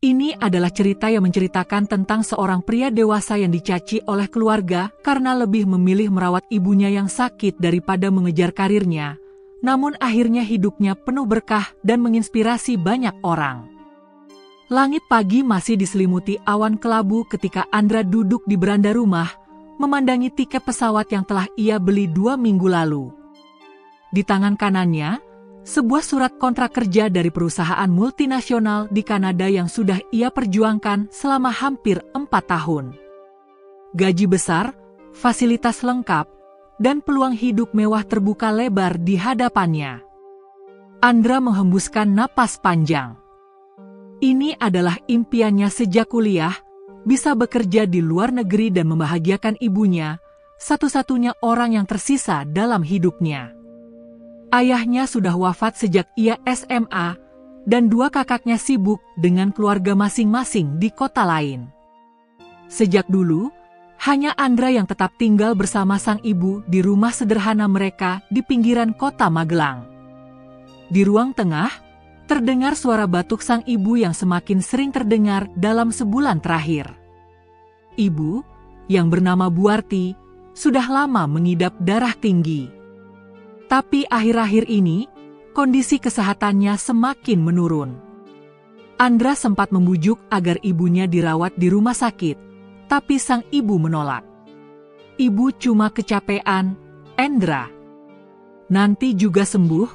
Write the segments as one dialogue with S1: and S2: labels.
S1: Ini adalah cerita yang menceritakan tentang seorang pria dewasa yang dicaci oleh keluarga karena lebih memilih merawat ibunya yang sakit daripada mengejar karirnya. Namun akhirnya hidupnya penuh berkah dan menginspirasi banyak orang. Langit pagi masih diselimuti awan kelabu ketika Andra duduk di beranda rumah, memandangi tiket pesawat yang telah ia beli 2 minggu lalu. Di tangan kanannya, sebuah surat kontrak kerja dari perusahaan multinasional di Kanada yang sudah ia perjuangkan selama hampir 4 tahun. Gaji besar, fasilitas lengkap, dan peluang hidup mewah terbuka lebar di hadapannya. Andra menghembuskan napas panjang. Ini adalah impiannya sejak kuliah, bisa bekerja di luar negeri dan membahagiakan ibunya, satu-satunya orang yang tersisa dalam hidupnya. Ayahnya sudah wafat sejak ia SMA, dan 2 kakaknya sibuk dengan keluarga masing-masing di kota lain. Sejak dulu, hanya Andra yang tetap tinggal bersama sang ibu di rumah sederhana mereka di pinggiran kota Magelang. Di ruang tengah, terdengar suara batuk sang ibu yang semakin sering terdengar dalam sebulan terakhir. Ibu, yang bernama Buarti, sudah lama mengidap darah tinggi. Tapi akhir-akhir ini, kondisi kesehatannya semakin menurun. Andra sempat membujuk agar ibunya dirawat di rumah sakit, tapi sang ibu menolak. Ibu cuma kecapean, Andra. Nanti juga sembuh,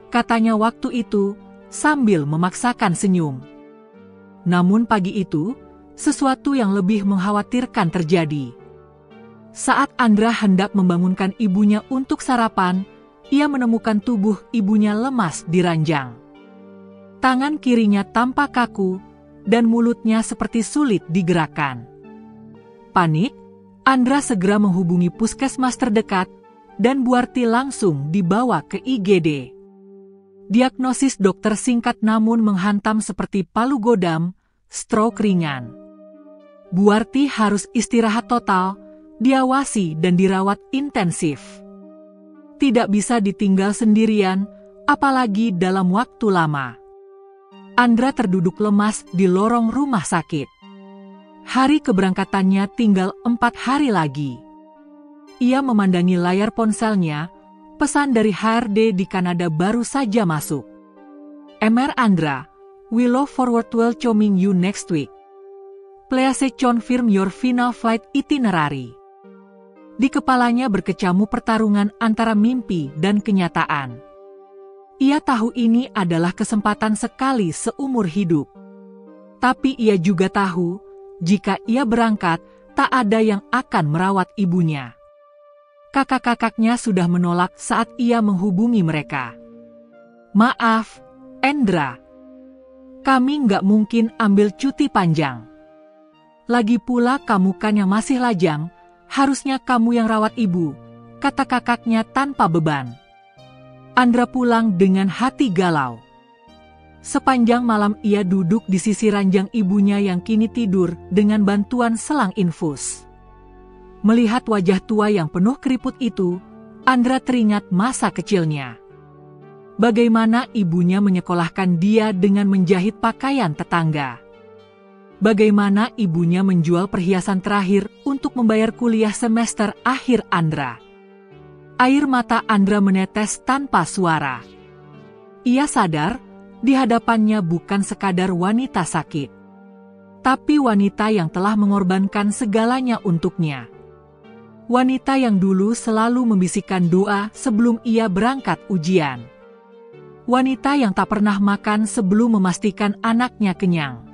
S1: katanya waktu itu, sambil memaksakan senyum. Namun pagi itu, sesuatu yang lebih mengkhawatirkan terjadi. Saat Andra hendak membangunkan ibunya untuk sarapan, ia menemukan tubuh ibunya lemas di ranjang. Tangan kirinya tampak kaku, dan mulutnya seperti sulit digerakkan. Panik, Andra segera menghubungi puskesmas terdekat, dan Buarti langsung dibawa ke IGD. Diagnosis dokter singkat namun menghantam seperti palu godam, stroke ringan. Buarti harus istirahat total, diawasi dan dirawat intensif. Tidak bisa ditinggal sendirian, apalagi dalam waktu lama. Andra terduduk lemas di lorong rumah sakit. Hari keberangkatannya tinggal 4 hari lagi. Ia memandangi layar ponselnya, pesan dari HRD di Kanada baru saja masuk. MR Andra, we look forward to welcoming you next week. Please confirm your final flight itinerary. Di kepalanya berkecamuk pertarungan antara mimpi dan kenyataan. Ia tahu ini adalah kesempatan sekali seumur hidup. Tapi ia juga tahu, jika ia berangkat, tak ada yang akan merawat ibunya. Kakak-kakaknya sudah menolak saat ia menghubungi mereka. Maaf, Andra. Kami nggak mungkin ambil cuti panjang. Lagi pula kamu kan yang masih lajang, harusnya kamu yang rawat ibu, kata kakaknya tanpa beban. Andra pulang dengan hati galau. Sepanjang malam ia duduk di sisi ranjang ibunya yang kini tidur dengan bantuan selang infus. Melihat wajah tua yang penuh keriput itu, Andra teringat masa kecilnya. Bagaimana ibunya menyekolahkan dia dengan menjahit pakaian tetangga. Bagaimana ibunya menjual perhiasan terakhir untuk membayar kuliah semester akhir Andra. Air mata Andra menetes tanpa suara. Ia sadar, di hadapannya bukan sekadar wanita sakit, tapi wanita yang telah mengorbankan segalanya untuknya. Wanita yang dulu selalu membisikkan doa sebelum ia berangkat ujian. Wanita yang tak pernah makan sebelum memastikan anaknya kenyang.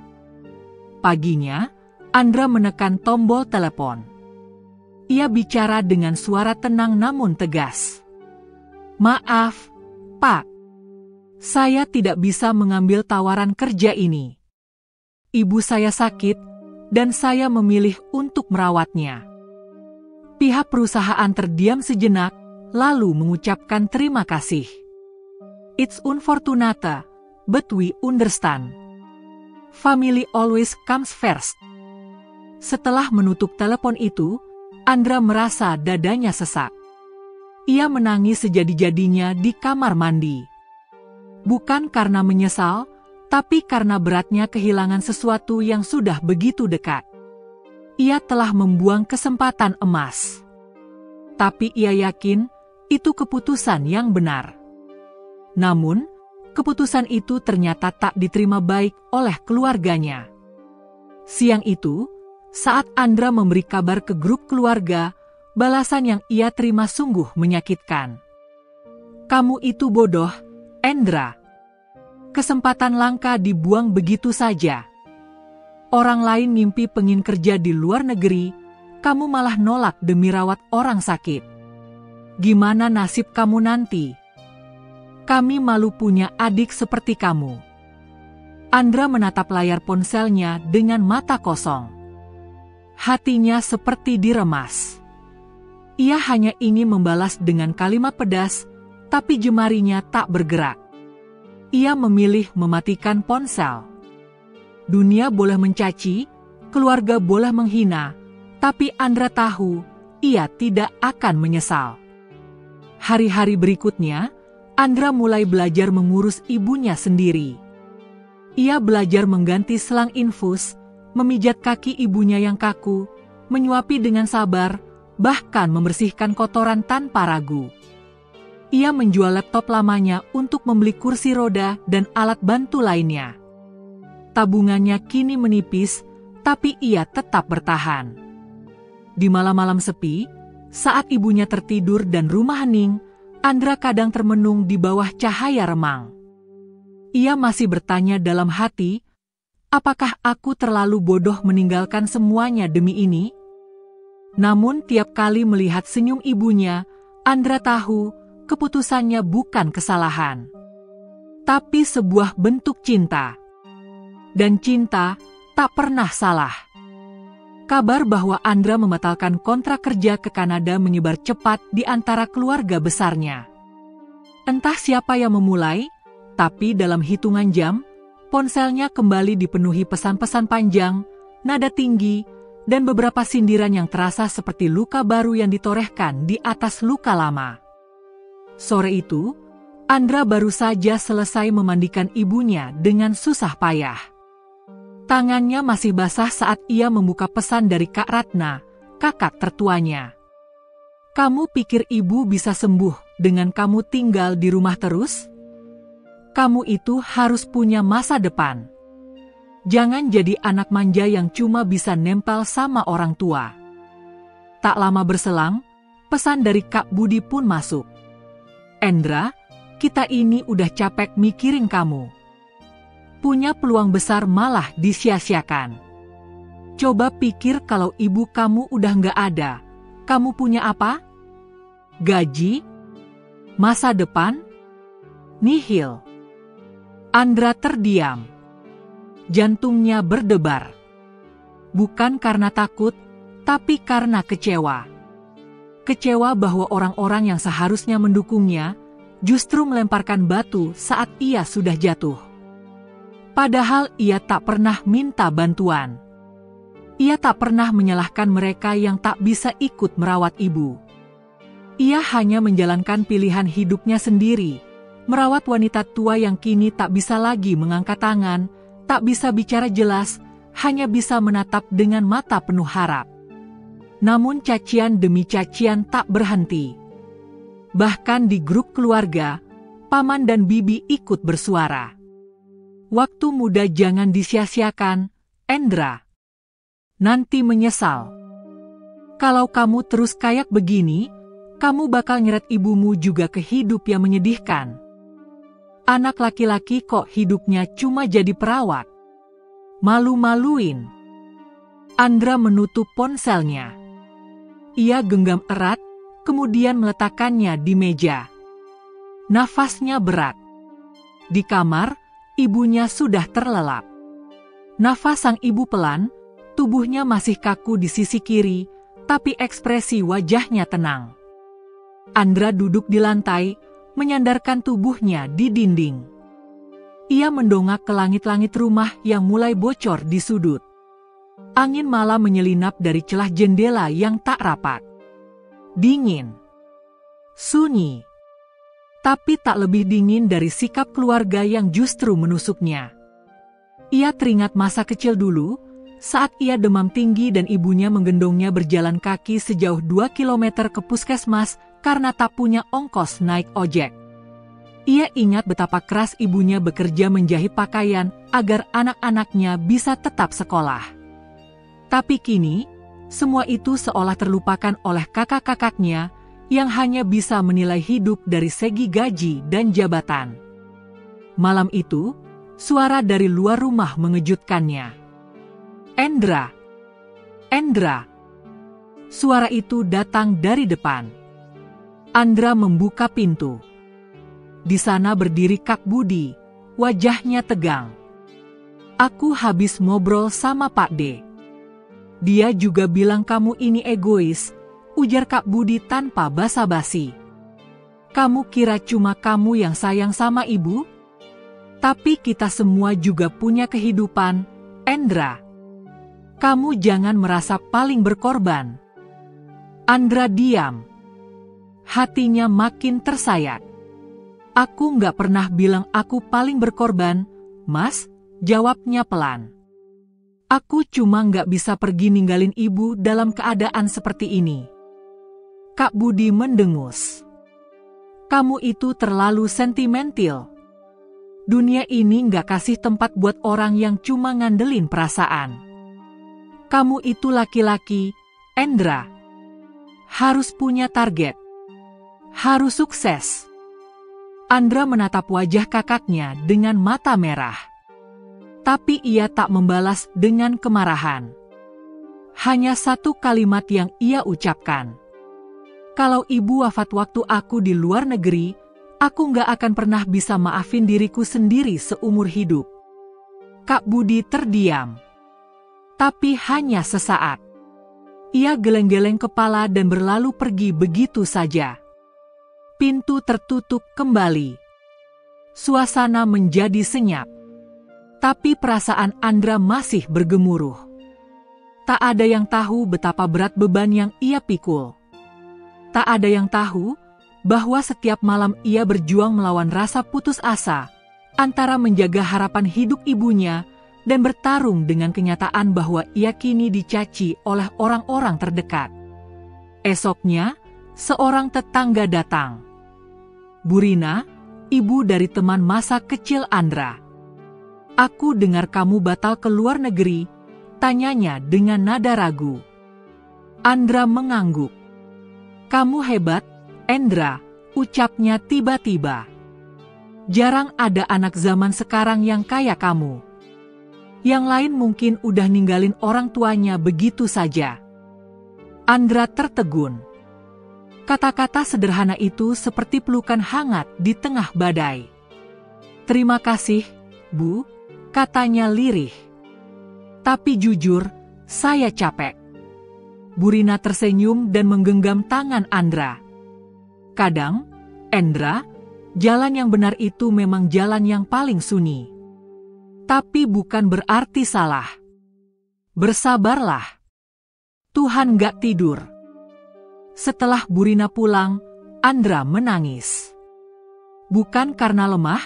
S1: Paginya, Andra menekan tombol telepon. Ia bicara dengan suara tenang namun tegas. Maaf, Pak. Saya tidak bisa mengambil tawaran kerja ini. Ibu saya sakit, dan saya memilih untuk merawatnya. Pihak perusahaan terdiam sejenak, lalu mengucapkan terima kasih. It's unfortunate, but we understand. Family always comes first. Setelah menutup telepon itu, Andra merasa dadanya sesak. Ia menangis sejadi-jadinya di kamar mandi. Bukan karena menyesal, tapi karena beratnya kehilangan sesuatu yang sudah begitu dekat. Ia telah membuang kesempatan emas. Tapi ia yakin itu keputusan yang benar. Namun, keputusan itu ternyata tak diterima baik oleh keluarganya. Siang itu, saat Andra memberi kabar ke grup keluarga, balasan yang ia terima sungguh menyakitkan. "Kamu itu bodoh, Andra. Kesempatan langka dibuang begitu saja. Orang lain mimpi pengen kerja di luar negeri, kamu malah nolak demi rawat orang sakit. Gimana nasib kamu nanti? Kami malu punya adik seperti kamu." Andra menatap layar ponselnya dengan mata kosong. Hatinya seperti diremas. Ia hanya ingin membalas dengan kalimat pedas, tapi jemarinya tak bergerak. Ia memilih mematikan ponsel. Dunia boleh mencaci, keluarga boleh menghina, tapi Andra tahu ia tidak akan menyesal. Hari-hari berikutnya, Andra mulai belajar mengurus ibunya sendiri. Ia belajar mengganti selang infus, memijat kaki ibunya yang kaku, menyuapi dengan sabar, bahkan membersihkan kotoran tanpa ragu. Ia menjual laptop lamanya untuk membeli kursi roda dan alat bantu lainnya. Tabungannya kini menipis, tapi ia tetap bertahan. Di malam-malam sepi, saat ibunya tertidur dan rumah hening, Andra kadang termenung di bawah cahaya remang. Ia masih bertanya dalam hati, apakah aku terlalu bodoh meninggalkan semuanya demi ini? Namun tiap kali melihat senyum ibunya, Andra tahu keputusannya bukan kesalahan, tapi sebuah bentuk cinta. Dan cinta tak pernah salah. Kabar bahwa Andra membatalkan kontrak kerja ke Kanada menyebar cepat di antara keluarga besarnya. Entah siapa yang memulai, tapi dalam hitungan jam, ponselnya kembali dipenuhi pesan-pesan panjang, nada tinggi, dan beberapa sindiran yang terasa seperti luka baru yang ditorehkan di atas luka lama. Sore itu, Andra baru saja selesai memandikan ibunya dengan susah payah. Tangannya masih basah saat ia membuka pesan dari Kak Ratna, kakak tertuanya. "Kamu pikir ibu bisa sembuh dengan kamu tinggal di rumah terus? Kamu itu harus punya masa depan. Jangan jadi anak manja yang cuma bisa nempel sama orang tua." Tak lama berselang, pesan dari Kak Budi pun masuk. "Andra, kita ini udah capek mikirin kamu. Punya peluang besar malah disia-siakan. Coba pikir kalau ibu kamu udah nggak ada, kamu punya apa? Gaji? Masa depan? Nihil." Andra terdiam. Jantungnya berdebar. Bukan karena takut, tapi karena kecewa. Kecewa bahwa orang-orang yang seharusnya mendukungnya, justru melemparkan batu saat ia sudah jatuh. Padahal ia tak pernah minta bantuan. Ia tak pernah menyalahkan mereka yang tak bisa ikut merawat ibu. Ia hanya menjalankan pilihan hidupnya sendiri, merawat wanita tua yang kini tak bisa lagi mengangkat tangan, tak bisa bicara jelas, hanya bisa menatap dengan mata penuh harap. Namun cacian demi cacian tak berhenti. Bahkan di grup keluarga, paman dan bibi ikut bersuara. "Waktu muda jangan disia-siakan, Andra. Nanti menyesal. Kalau kamu terus kayak begini, kamu bakal nyeret ibumu juga ke hidup yang menyedihkan. Anak laki-laki kok hidupnya cuma jadi perawat. Malu-maluin." Andra menutup ponselnya. Ia genggam erat, kemudian meletakkannya di meja. Nafasnya berat. Di kamar, ibunya sudah terlelap. Nafas sang ibu pelan, tubuhnya masih kaku di sisi kiri, tapi ekspresi wajahnya tenang. Andra duduk di lantai, menyandarkan tubuhnya di dinding. Ia mendongak ke langit-langit rumah yang mulai bocor di sudut. Angin malam menyelinap dari celah jendela yang tak rapat. Dingin. Sunyi. Tapi tak lebih dingin dari sikap keluarga yang justru menusuknya. Ia teringat masa kecil dulu, saat ia demam tinggi dan ibunya menggendongnya berjalan kaki sejauh 2 kilometer ke puskesmas karena tak punya ongkos naik ojek. Ia ingat betapa keras ibunya bekerja menjahit pakaian agar anak-anaknya bisa tetap sekolah. Tapi kini, semua itu seolah terlupakan oleh kakak-kakaknya yang hanya bisa menilai hidup dari segi gaji dan jabatan. Malam itu, suara dari luar rumah mengejutkannya. "Endra! Endra!" Suara itu datang dari depan. Andra membuka pintu. Di sana berdiri Kak Budi, wajahnya tegang. "Aku habis ngobrol sama Pak D. Dia juga bilang kamu ini egois," ujar Kak Budi tanpa basa-basi. "Kamu kira cuma kamu yang sayang sama ibu? Tapi kita semua juga punya kehidupan, Endra. Kamu jangan merasa paling berkorban." Andra diam. Hatinya makin tersayat. "Aku nggak pernah bilang aku paling berkorban, Mas," jawabnya pelan. "Aku cuma nggak bisa pergi ninggalin ibu dalam keadaan seperti ini." Kak Budi mendengus. "Kamu itu terlalu sentimental. Dunia ini nggak kasih tempat buat orang yang cuma ngandelin perasaan. Kamu itu laki-laki, Endra. Harus punya target. Harus sukses." Andra menatap wajah kakaknya dengan mata merah. Tapi ia tak membalas dengan kemarahan. Hanya satu kalimat yang ia ucapkan. "Kalau ibu wafat waktu aku di luar negeri, aku nggak akan pernah bisa maafin diriku sendiri seumur hidup." Kak Budi terdiam. Tapi hanya sesaat. Ia geleng-geleng kepala dan berlalu pergi begitu saja. Pintu tertutup kembali. Suasana menjadi senyap. Tapi perasaan Andra masih bergemuruh. Tak ada yang tahu betapa berat beban yang ia pikul. Tak ada yang tahu bahwa setiap malam ia berjuang melawan rasa putus asa antara menjaga harapan hidup ibunya dan bertarung dengan kenyataan bahwa ia kini dicaci oleh orang-orang terdekat. Esoknya, seorang tetangga datang. "Bu Rina, ibu dari teman masa kecil Andra. Aku dengar kamu batal ke luar negeri," tanyanya dengan nada ragu. Andra mengangguk. "Kamu hebat, Endra," ucapnya tiba-tiba. "Jarang ada anak zaman sekarang yang kayak kamu. Yang lain mungkin udah ninggalin orang tuanya begitu saja." Andra tertegun. Kata-kata sederhana itu seperti pelukan hangat di tengah badai. "Terima kasih, Bu," katanya lirih. "Tapi jujur, saya capek." Bu Rina tersenyum dan menggenggam tangan Andra. "Kadang, Endra, jalan yang benar itu memang jalan yang paling sunyi. Tapi bukan berarti salah. Bersabarlah. Tuhan gak tidur." Setelah Bu Rina pulang, Andra menangis. Bukan karena lemah,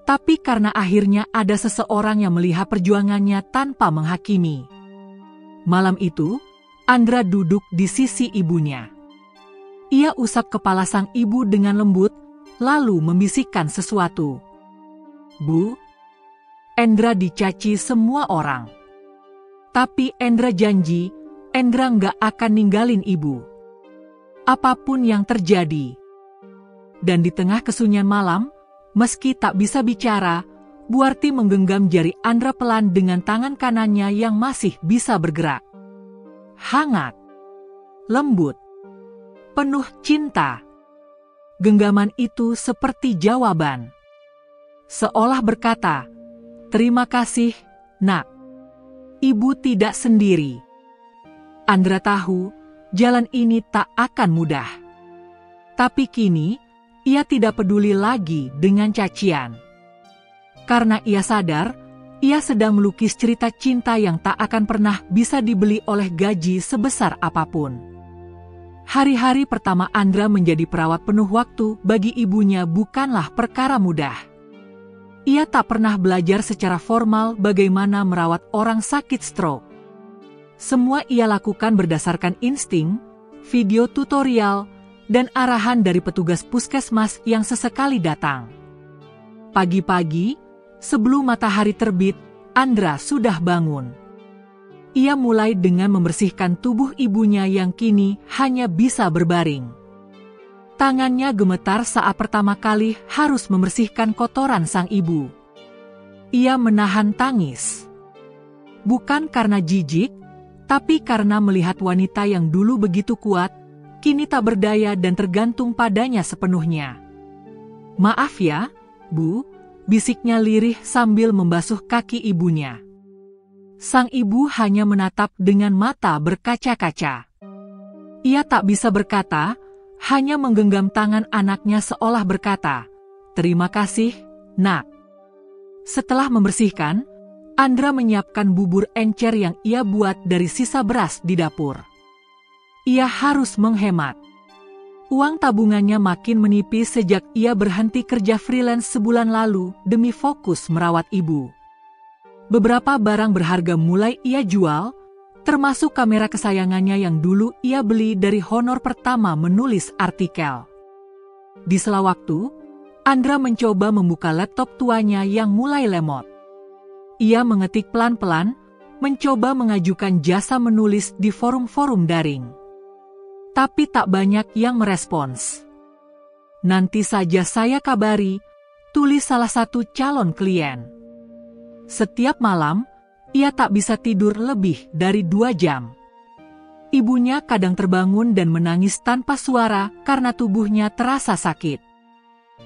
S1: tapi karena akhirnya ada seseorang yang melihat perjuangannya tanpa menghakimi. Malam itu, Andra duduk di sisi ibunya. Ia usap kepala sang ibu dengan lembut, lalu membisikkan sesuatu. "Bu, Endra dicaci semua orang. Tapi Endra janji, Endra nggak akan ninggalin ibu. Apapun yang terjadi." Dan di tengah kesunyian malam, meski tak bisa bicara, Buarti menggenggam jari Andra pelan dengan tangan kanannya yang masih bisa bergerak. Hangat, lembut, penuh cinta. Genggaman itu seperti jawaban. Seolah berkata, "Terima kasih, Nak. Ibu tidak sendiri." Andra tahu, jalan ini tak akan mudah. Tapi kini, ia tidak peduli lagi dengan cacian. Karena ia sadar, ia sedang melukis cerita cinta yang tak akan pernah bisa dibeli oleh gaji sebesar apapun. Hari-hari pertama Andra menjadi perawat penuh waktu bagi ibunya bukanlah perkara mudah. Ia tak pernah belajar secara formal bagaimana merawat orang sakit stroke. Semua ia lakukan berdasarkan insting, video tutorial, dan arahan dari petugas puskesmas yang sesekali datang. Pagi-pagi, sebelum matahari terbit, Andra sudah bangun. Ia mulai dengan membersihkan tubuh ibunya yang kini hanya bisa berbaring. Tangannya gemetar saat pertama kali harus membersihkan kotoran sang ibu. Ia menahan tangis. Bukan karena jijik, tapi karena melihat wanita yang dulu begitu kuat, kini tak berdaya dan tergantung padanya sepenuhnya. "Maaf ya, Bu," bisiknya lirih sambil membasuh kaki ibunya. Sang ibu hanya menatap dengan mata berkaca-kaca. Ia tak bisa berkata, hanya menggenggam tangan anaknya seolah berkata, "Terima kasih, Nak." Setelah membersihkan, Andra menyiapkan bubur encer yang ia buat dari sisa beras di dapur. Ia harus menghemat. Uang tabungannya makin menipis sejak ia berhenti kerja freelance sebulan lalu demi fokus merawat ibu. Beberapa barang berharga mulai ia jual, termasuk kamera kesayangannya yang dulu ia beli dari honor pertama menulis artikel. Di sela waktu, Andra mencoba membuka laptop tuanya yang mulai lemot. Ia mengetik pelan-pelan, mencoba mengajukan jasa menulis di forum-forum daring. Tapi tak banyak yang merespons. "Nanti saja saya kabari," tulis salah satu calon klien. Setiap malam, ia tak bisa tidur lebih dari 2 jam. Ibunya kadang terbangun dan menangis tanpa suara karena tubuhnya terasa sakit.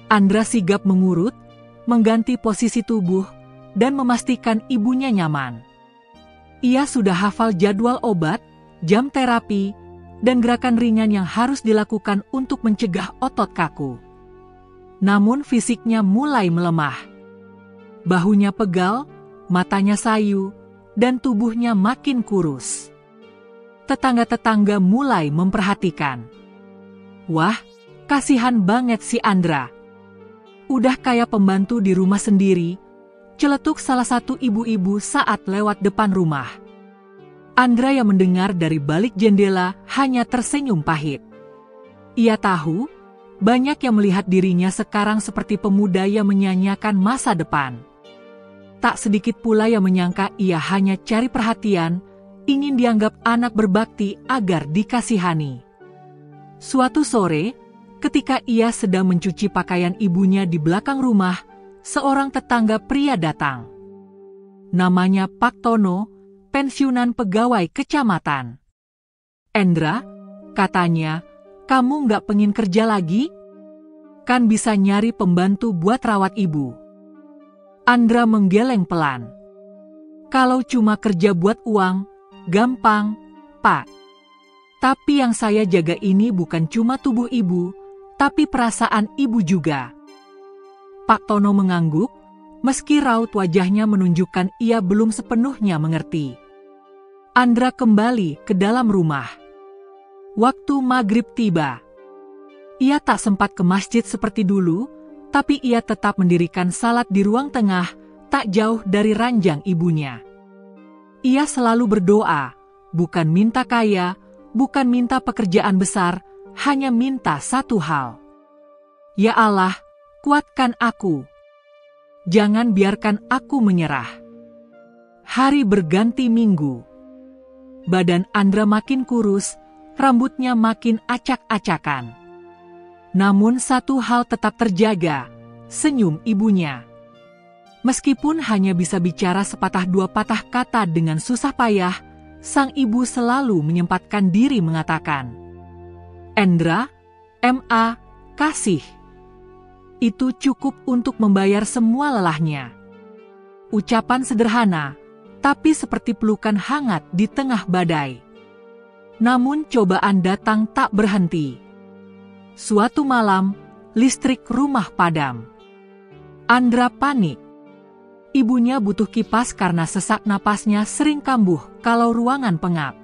S1: Andra sigap mengurut, mengganti posisi tubuh, dan memastikan ibunya nyaman. Ia sudah hafal jadwal obat, jam terapi, dan gerakan ringan yang harus dilakukan untuk mencegah otot kaku. Namun fisiknya mulai melemah. Bahunya pegal, matanya sayu, dan tubuhnya makin kurus. Tetangga-tetangga mulai memperhatikan. "Wah, kasihan banget si Andra. Udah kayak pembantu di rumah sendiri," celetuk salah satu ibu-ibu saat lewat depan rumah. Andra yang mendengar dari balik jendela hanya tersenyum pahit. Ia tahu, banyak yang melihat dirinya sekarang seperti pemuda yang menyanyiakan masa depan. Tak sedikit pula yang menyangka ia hanya cari perhatian, ingin dianggap anak berbakti agar dikasihani. Suatu sore, ketika ia sedang mencuci pakaian ibunya di belakang rumah, seorang tetangga pria datang. Namanya Pak Tono, pensiunan pegawai kecamatan. "Endra," katanya, "kamu nggak pengen kerja lagi? Kan bisa nyari pembantu buat rawat ibu." Andra menggeleng pelan. "Kalau cuma kerja buat uang, gampang, Pak. Tapi yang saya jaga ini bukan cuma tubuh ibu, tapi perasaan ibu juga." Pak Tono mengangguk, meski raut wajahnya menunjukkan ia belum sepenuhnya mengerti. Andra kembali ke dalam rumah. Waktu maghrib tiba. Ia tak sempat ke masjid seperti dulu, tapi ia tetap mendirikan salat di ruang tengah, tak jauh dari ranjang ibunya. Ia selalu berdoa, bukan minta kaya, bukan minta pekerjaan besar, hanya minta satu hal. "Ya Allah, kuatkan aku. Jangan biarkan aku menyerah." Hari berganti minggu. Badan Andra makin kurus, rambutnya makin acak-acakan. Namun satu hal tetap terjaga, senyum ibunya. Meskipun hanya bisa bicara sepatah dua patah kata dengan susah payah, sang ibu selalu menyempatkan diri mengatakan, "Endra, M.A., kasih." Itu cukup untuk membayar semua lelahnya. Ucapan sederhana, tapi seperti pelukan hangat di tengah badai. Namun cobaan datang tak berhenti. Suatu malam, listrik rumah padam. Andra panik. Ibunya butuh kipas karena sesak napasnya sering kambuh kalau ruangan pengap.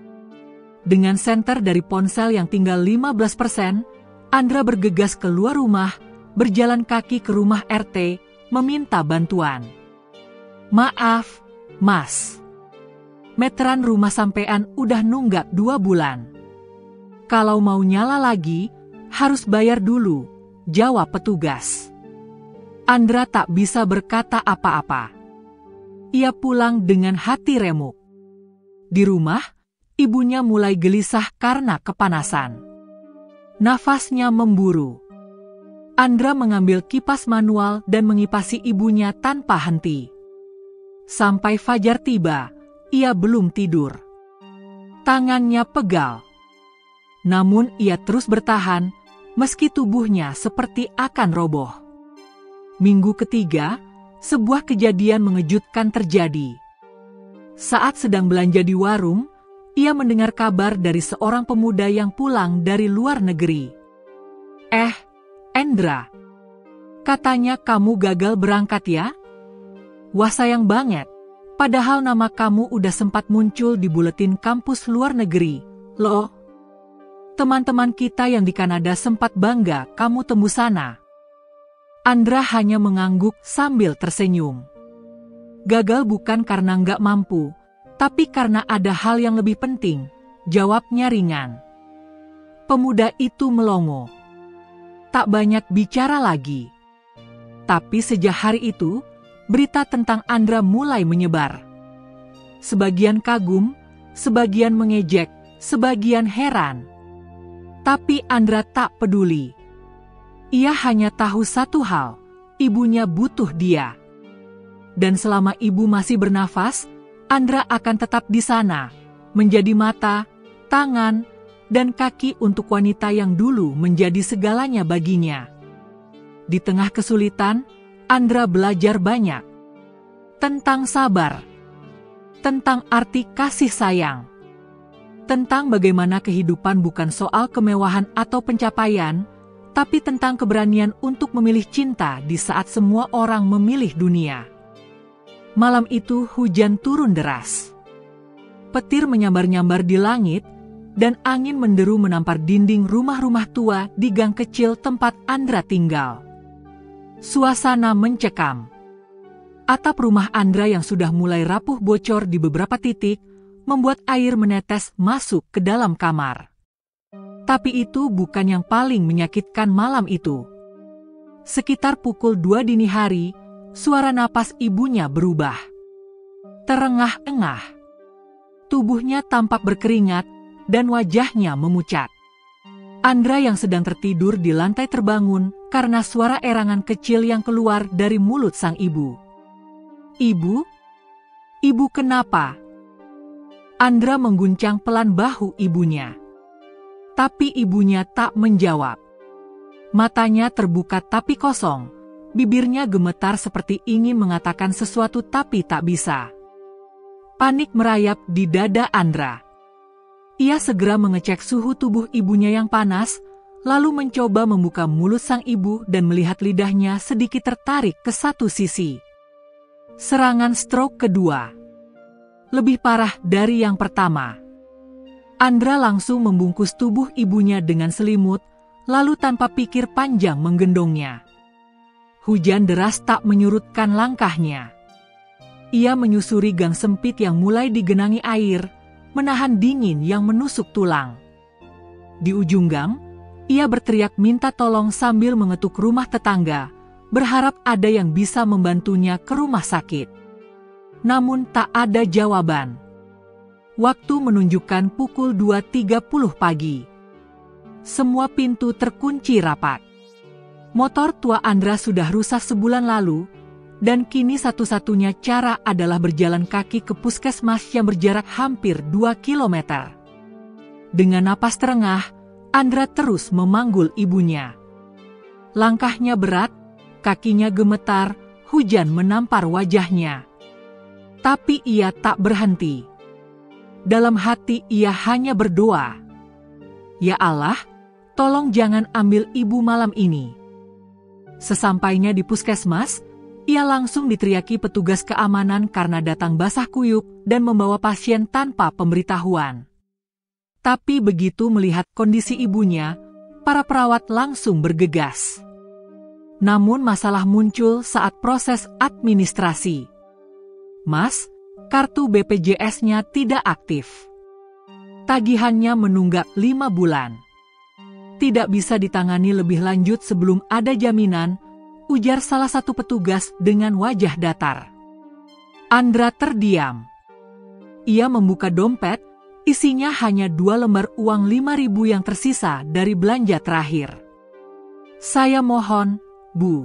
S1: Dengan senter dari ponsel yang tinggal 15%, Andra bergegas keluar rumah, berjalan kaki ke rumah RT, meminta bantuan. "Maaf, Mas. Meteran rumah sampean udah nunggak 2 bulan. Kalau mau nyala lagi, harus bayar dulu," jawab petugas. Andra tak bisa berkata apa-apa. Ia pulang dengan hati remuk. Di rumah, ibunya mulai gelisah karena kepanasan. Nafasnya memburu. Andra mengambil kipas manual dan mengipasi ibunya tanpa henti. Sampai fajar tiba, ia belum tidur. Tangannya pegal. Namun ia terus bertahan, meski tubuhnya seperti akan roboh. Minggu ketiga, sebuah kejadian mengejutkan terjadi. Saat sedang belanja di warung, ia mendengar kabar dari seorang pemuda yang pulang dari luar negeri. Endra, katanya kamu gagal berangkat ya? Wah, sayang banget. Padahal nama kamu udah sempat muncul di buletin kampus luar negeri, loh. Teman-teman kita yang di Kanada sempat bangga kamu tembus sana. Andra hanya mengangguk sambil tersenyum. Gagal bukan karena nggak mampu, tapi karena ada hal yang lebih penting, jawabnya ringan. Pemuda itu melongo. Tak banyak bicara lagi. Tapi sejak hari itu, berita tentang Andra mulai menyebar. Sebagian kagum, sebagian mengejek, sebagian heran. Tapi Andra tak peduli. Ia hanya tahu satu hal, ibunya butuh dia. Dan selama ibu masih bernafas, Andra akan tetap di sana, menjadi mata, tangan, dan kaki untuk wanita yang dulu menjadi segalanya baginya. Di tengah kesulitan, Andra belajar banyak. Tentang sabar. Tentang arti kasih sayang. Tentang bagaimana kehidupan bukan soal kemewahan atau pencapaian, tapi tentang keberanian untuk memilih cinta di saat semua orang memilih dunia. Malam itu hujan turun deras. Petir menyambar-nyambar di langit, dan angin menderu menampar dinding rumah-rumah tua di gang kecil tempat Andra tinggal. Suasana mencekam. Atap rumah Andra yang sudah mulai rapuh bocor di beberapa titik, membuat air menetes masuk ke dalam kamar. Tapi itu bukan yang paling menyakitkan malam itu. Sekitar pukul 2 dini hari, suara napas ibunya berubah. Terengah-engah. Tubuhnya tampak berkeringat, dan wajahnya memucat. Andra yang sedang tertidur di lantai terbangun karena suara erangan kecil yang keluar dari mulut sang ibu. "Ibu? Ibu kenapa?" Andra mengguncang pelan bahu ibunya. Tapi ibunya tak menjawab. Matanya terbuka tapi kosong, bibirnya gemetar seperti ingin mengatakan sesuatu tapi tak bisa. Panik merayap di dada Andra. Ia segera mengecek suhu tubuh ibunya yang panas, lalu mencoba membuka mulut sang ibu dan melihat lidahnya sedikit tertarik ke satu sisi. Serangan stroke kedua. Lebih parah dari yang pertama. Andra langsung membungkus tubuh ibunya dengan selimut, lalu tanpa pikir panjang menggendongnya. Hujan deras tak menyurutkan langkahnya. Ia menyusuri gang sempit yang mulai digenangi air, menahan dingin yang menusuk tulang. Di ujung gang, ia berteriak minta tolong sambil mengetuk rumah tetangga, berharap ada yang bisa membantunya ke rumah sakit. Namun tak ada jawaban. Waktu menunjukkan pukul 2.30 pagi. Semua pintu terkunci rapat. Motor tua Andra sudah rusak sebulan lalu, dan kini satu-satunya cara adalah berjalan kaki ke puskesmas yang berjarak hampir 2 kilometer. Dengan napas terengah, Andra terus memanggul ibunya. Langkahnya berat, kakinya gemetar, hujan menampar wajahnya. Tapi ia tak berhenti. Dalam hati ia hanya berdoa, "Ya Allah, tolong jangan ambil ibu malam ini." Sesampainya di puskesmas, ia langsung diteriaki petugas keamanan karena datang basah kuyup dan membawa pasien tanpa pemberitahuan. Tapi begitu melihat kondisi ibunya, para perawat langsung bergegas. Namun masalah muncul saat proses administrasi. Mas, kartu BPJS-nya tidak aktif. Tagihannya menunggak 5 bulan. Tidak bisa ditangani lebih lanjut sebelum ada jaminan, ujar salah satu petugas dengan wajah datar. Andra terdiam. Ia membuka dompet, isinya hanya 2 lembar uang 5.000 yang tersisa dari belanja terakhir. Saya mohon, Bu.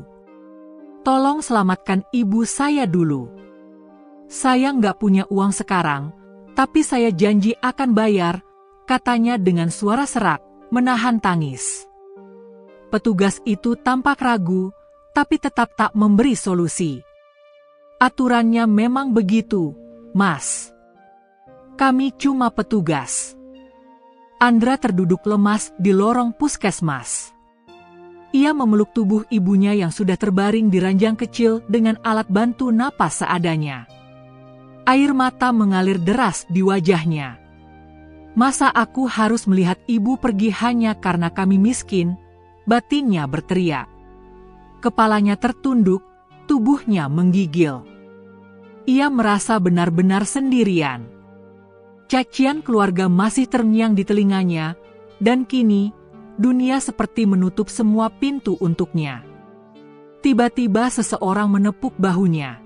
S1: Tolong selamatkan ibu saya dulu. Saya nggak punya uang sekarang, tapi saya janji akan bayar, katanya dengan suara serak, menahan tangis. Petugas itu tampak ragu, tapi tetap tak memberi solusi. Aturannya memang begitu, Mas. Kami cuma petugas. Andra terduduk lemas di lorong puskesmas. Ia memeluk tubuh ibunya yang sudah terbaring di ranjang kecil dengan alat bantu napas seadanya. Air mata mengalir deras di wajahnya. Masa aku harus melihat ibu pergi hanya karena kami miskin? Batinnya berteriak. Kepalanya tertunduk, tubuhnya menggigil. Ia merasa benar-benar sendirian. Cacian keluarga masih terngiang di telinganya, dan kini dunia seperti menutup semua pintu untuknya. Tiba-tiba seseorang menepuk bahunya.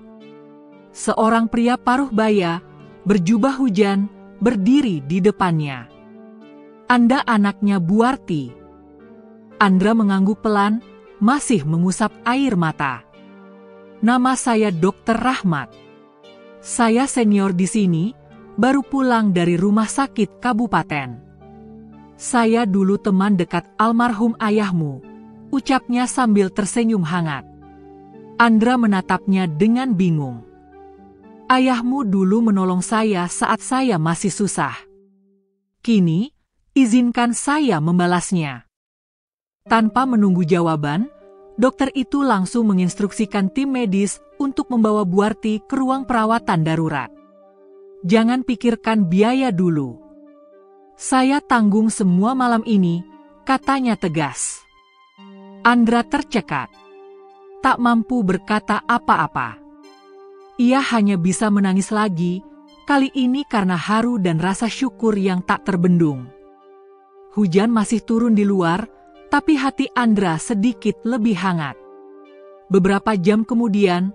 S1: Seorang pria paruh baya, berjubah hujan, berdiri di depannya. Anda anaknya Buarti. Andra mengangguk pelan, masih mengusap air mata. Nama saya Dr. Rahmat. Saya senior di sini, baru pulang dari rumah sakit kabupaten. Saya dulu teman dekat almarhum ayahmu, ucapnya sambil tersenyum hangat. Andra menatapnya dengan bingung. Ayahmu dulu menolong saya saat saya masih susah. Kini, izinkan saya membalasnya. Tanpa menunggu jawaban, dokter itu langsung menginstruksikan tim medis untuk membawa Buarti ke ruang perawatan darurat. Jangan pikirkan biaya dulu. Saya tanggung semua malam ini, katanya tegas. Andra tercekat. Tak mampu berkata apa-apa. Ia hanya bisa menangis lagi, kali ini karena haru dan rasa syukur yang tak terbendung. Hujan masih turun di luar, tapi hati Andra sedikit lebih hangat. Beberapa jam kemudian,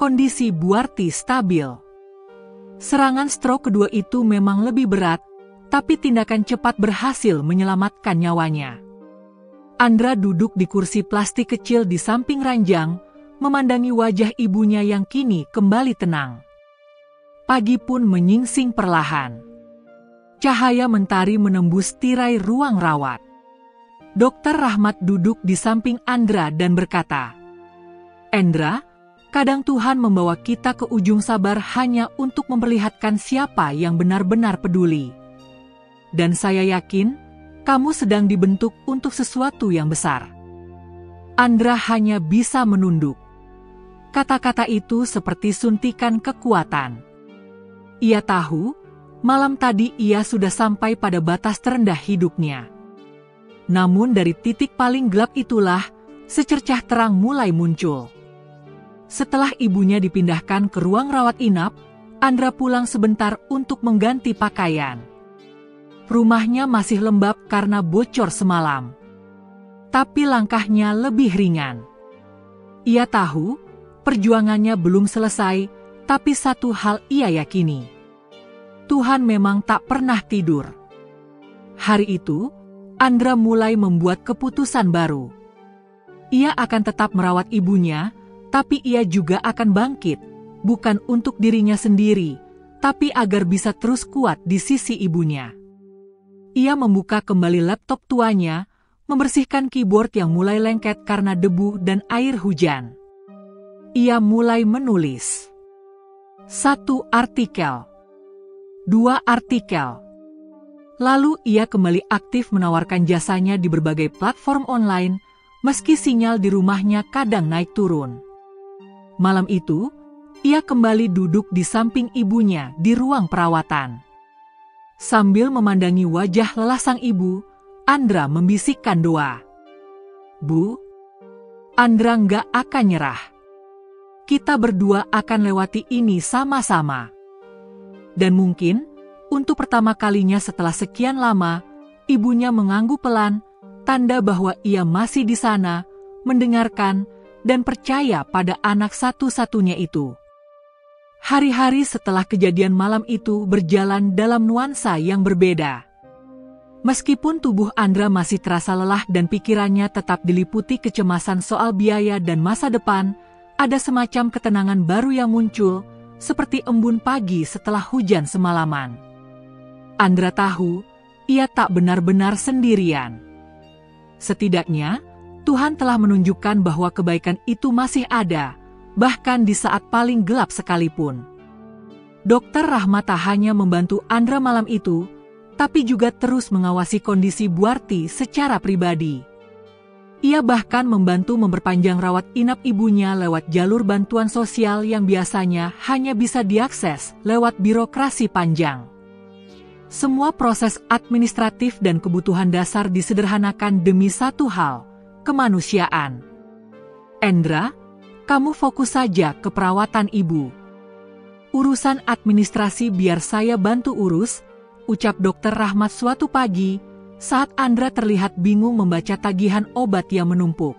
S1: kondisi Buarti stabil. Serangan stroke kedua itu memang lebih berat, tapi tindakan cepat berhasil menyelamatkan nyawanya. Andra duduk di kursi plastik kecil di samping ranjang, memandangi wajah ibunya yang kini kembali tenang. Pagi pun menyingsing perlahan. Cahaya mentari menembus tirai ruang rawat. Dokter Rahmat duduk di samping Andra dan berkata, Endra, kadang Tuhan membawa kita ke ujung sabar hanya untuk memperlihatkan siapa yang benar-benar peduli. Dan saya yakin, kamu sedang dibentuk untuk sesuatu yang besar. Andra hanya bisa menunduk. Kata-kata itu seperti suntikan kekuatan. Ia tahu, malam tadi ia sudah sampai pada batas terendah hidupnya. Namun dari titik paling gelap itulah, secercah terang mulai muncul. Setelah ibunya dipindahkan ke ruang rawat inap, Andra pulang sebentar untuk mengganti pakaian. Rumahnya masih lembab karena bocor semalam. Tapi langkahnya lebih ringan. Ia tahu, perjuangannya belum selesai, tapi satu hal ia yakini. Tuhan memang tak pernah tidur. Hari itu, Andra mulai membuat keputusan baru. Ia akan tetap merawat ibunya, tapi ia juga akan bangkit, bukan untuk dirinya sendiri, tapi agar bisa terus kuat di sisi ibunya. Ia membuka kembali laptop tuanya, membersihkan keyboard yang mulai lengket karena debu dan air hujan. Ia mulai menulis. 1 artikel. 2 artikel. Lalu ia kembali aktif menawarkan jasanya di berbagai platform online, meski sinyal di rumahnya kadang naik turun. Malam itu, ia kembali duduk di samping ibunya di ruang perawatan. Sambil memandangi wajah lelah sang ibu, Andra membisikkan doa. Bu, Andra nggak akan nyerah. Kita berdua akan lewati ini sama-sama. Dan mungkin, untuk pertama kalinya setelah sekian lama, ibunya mengangguk pelan, tanda bahwa ia masih di sana, mendengarkan, dan percaya pada anak satu-satunya itu. Hari-hari setelah kejadian malam itu berjalan dalam nuansa yang berbeda. Meskipun tubuh Andra masih terasa lelah dan pikirannya tetap diliputi kecemasan soal biaya dan masa depan, ada semacam ketenangan baru yang muncul, seperti embun pagi setelah hujan semalaman. Andra tahu, ia tak benar-benar sendirian. Setidaknya, Tuhan telah menunjukkan bahwa kebaikan itu masih ada, bahkan di saat paling gelap sekalipun. Dokter Rahma tak hanya membantu Andra malam itu, tapi juga terus mengawasi kondisi Buarti secara pribadi. Ia bahkan membantu memperpanjang rawat inap ibunya lewat jalur bantuan sosial yang biasanya hanya bisa diakses lewat birokrasi panjang. Semua proses administratif dan kebutuhan dasar disederhanakan demi satu hal, kemanusiaan. Endra, kamu fokus saja ke perawatan ibu. Urusan administrasi biar saya bantu urus, ucap Dokter Rahmat suatu pagi, saat Andra terlihat bingung membaca tagihan obat yang menumpuk.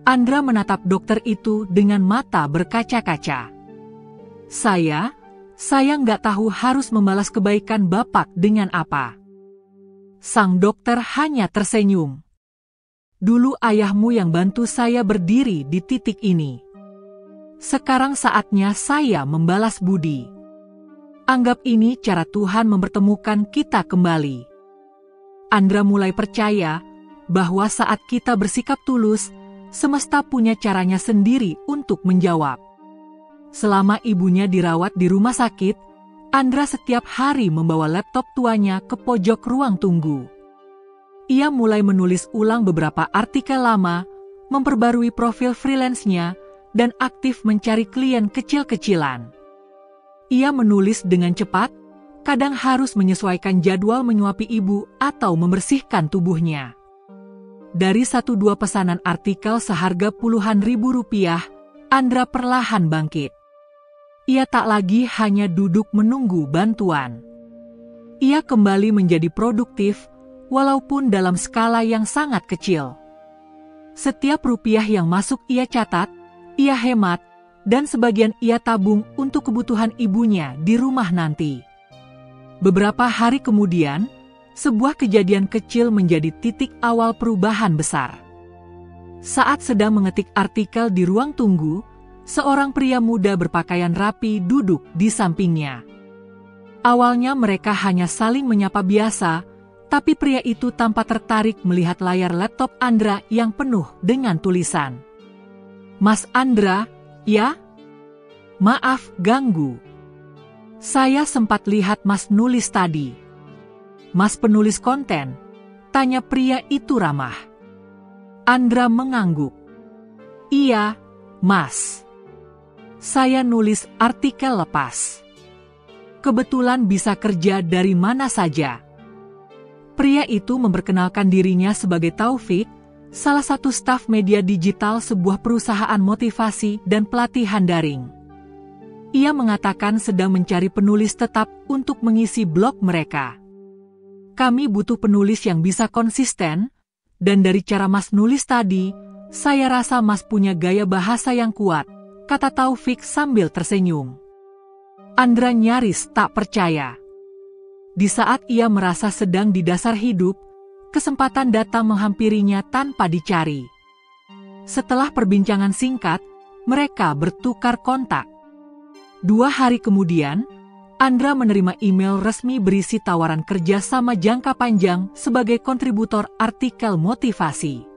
S1: Andra menatap dokter itu dengan mata berkaca-kaca. Saya nggak tahu harus membalas kebaikan Bapak dengan apa. Sang dokter hanya tersenyum. Dulu ayahmu yang bantu saya berdiri di titik ini. Sekarang saatnya saya membalas budi. Anggap ini cara Tuhan mempertemukan kita kembali. Andra mulai percaya bahwa saat kita bersikap tulus, semesta punya caranya sendiri untuk menjawab. Selama ibunya dirawat di rumah sakit, Andra setiap hari membawa laptop tuanya ke pojok ruang tunggu. Ia mulai menulis ulang beberapa artikel lama, memperbarui profil freelance-nya, dan aktif mencari klien kecil-kecilan. Ia menulis dengan cepat, kadang harus menyesuaikan jadwal menyuapi ibu atau membersihkan tubuhnya. Dari 1-2 pesanan artikel seharga puluhan ribu rupiah, Andra perlahan bangkit. Ia tak lagi hanya duduk menunggu bantuan. Ia kembali menjadi produktif, walaupun dalam skala yang sangat kecil. Setiap rupiah yang masuk ia catat, ia hemat, dan sebagian ia tabung untuk kebutuhan ibunya di rumah nanti. Beberapa hari kemudian, sebuah kejadian kecil menjadi titik awal perubahan besar. Saat sedang mengetik artikel di ruang tunggu, seorang pria muda berpakaian rapi duduk di sampingnya. Awalnya mereka hanya saling menyapa biasa, tapi pria itu tampak tertarik melihat layar laptop Andra yang penuh dengan tulisan. Mas Andra, ya? Maaf ganggu. Saya sempat lihat Mas nulis tadi. Mas penulis konten? Tanya pria itu ramah. Andra mengangguk. Iya, Mas. Saya nulis artikel lepas. Kebetulan bisa kerja dari mana saja. Pria itu memperkenalkan dirinya sebagai Taufik, salah satu staf media digital sebuah perusahaan motivasi dan pelatihan daring. Ia mengatakan sedang mencari penulis tetap untuk mengisi blog mereka. Kami butuh penulis yang bisa konsisten, dan dari cara Mas nulis tadi, saya rasa Mas punya gaya bahasa yang kuat, kata Taufik sambil tersenyum. Andra nyaris tak percaya. Di saat ia merasa sedang di dasar hidup, kesempatan datang menghampirinya tanpa dicari. Setelah perbincangan singkat, mereka bertukar kontak. 2 hari kemudian, Andra menerima email resmi berisi tawaran kerja sama jangka panjang sebagai kontributor artikel motivasi.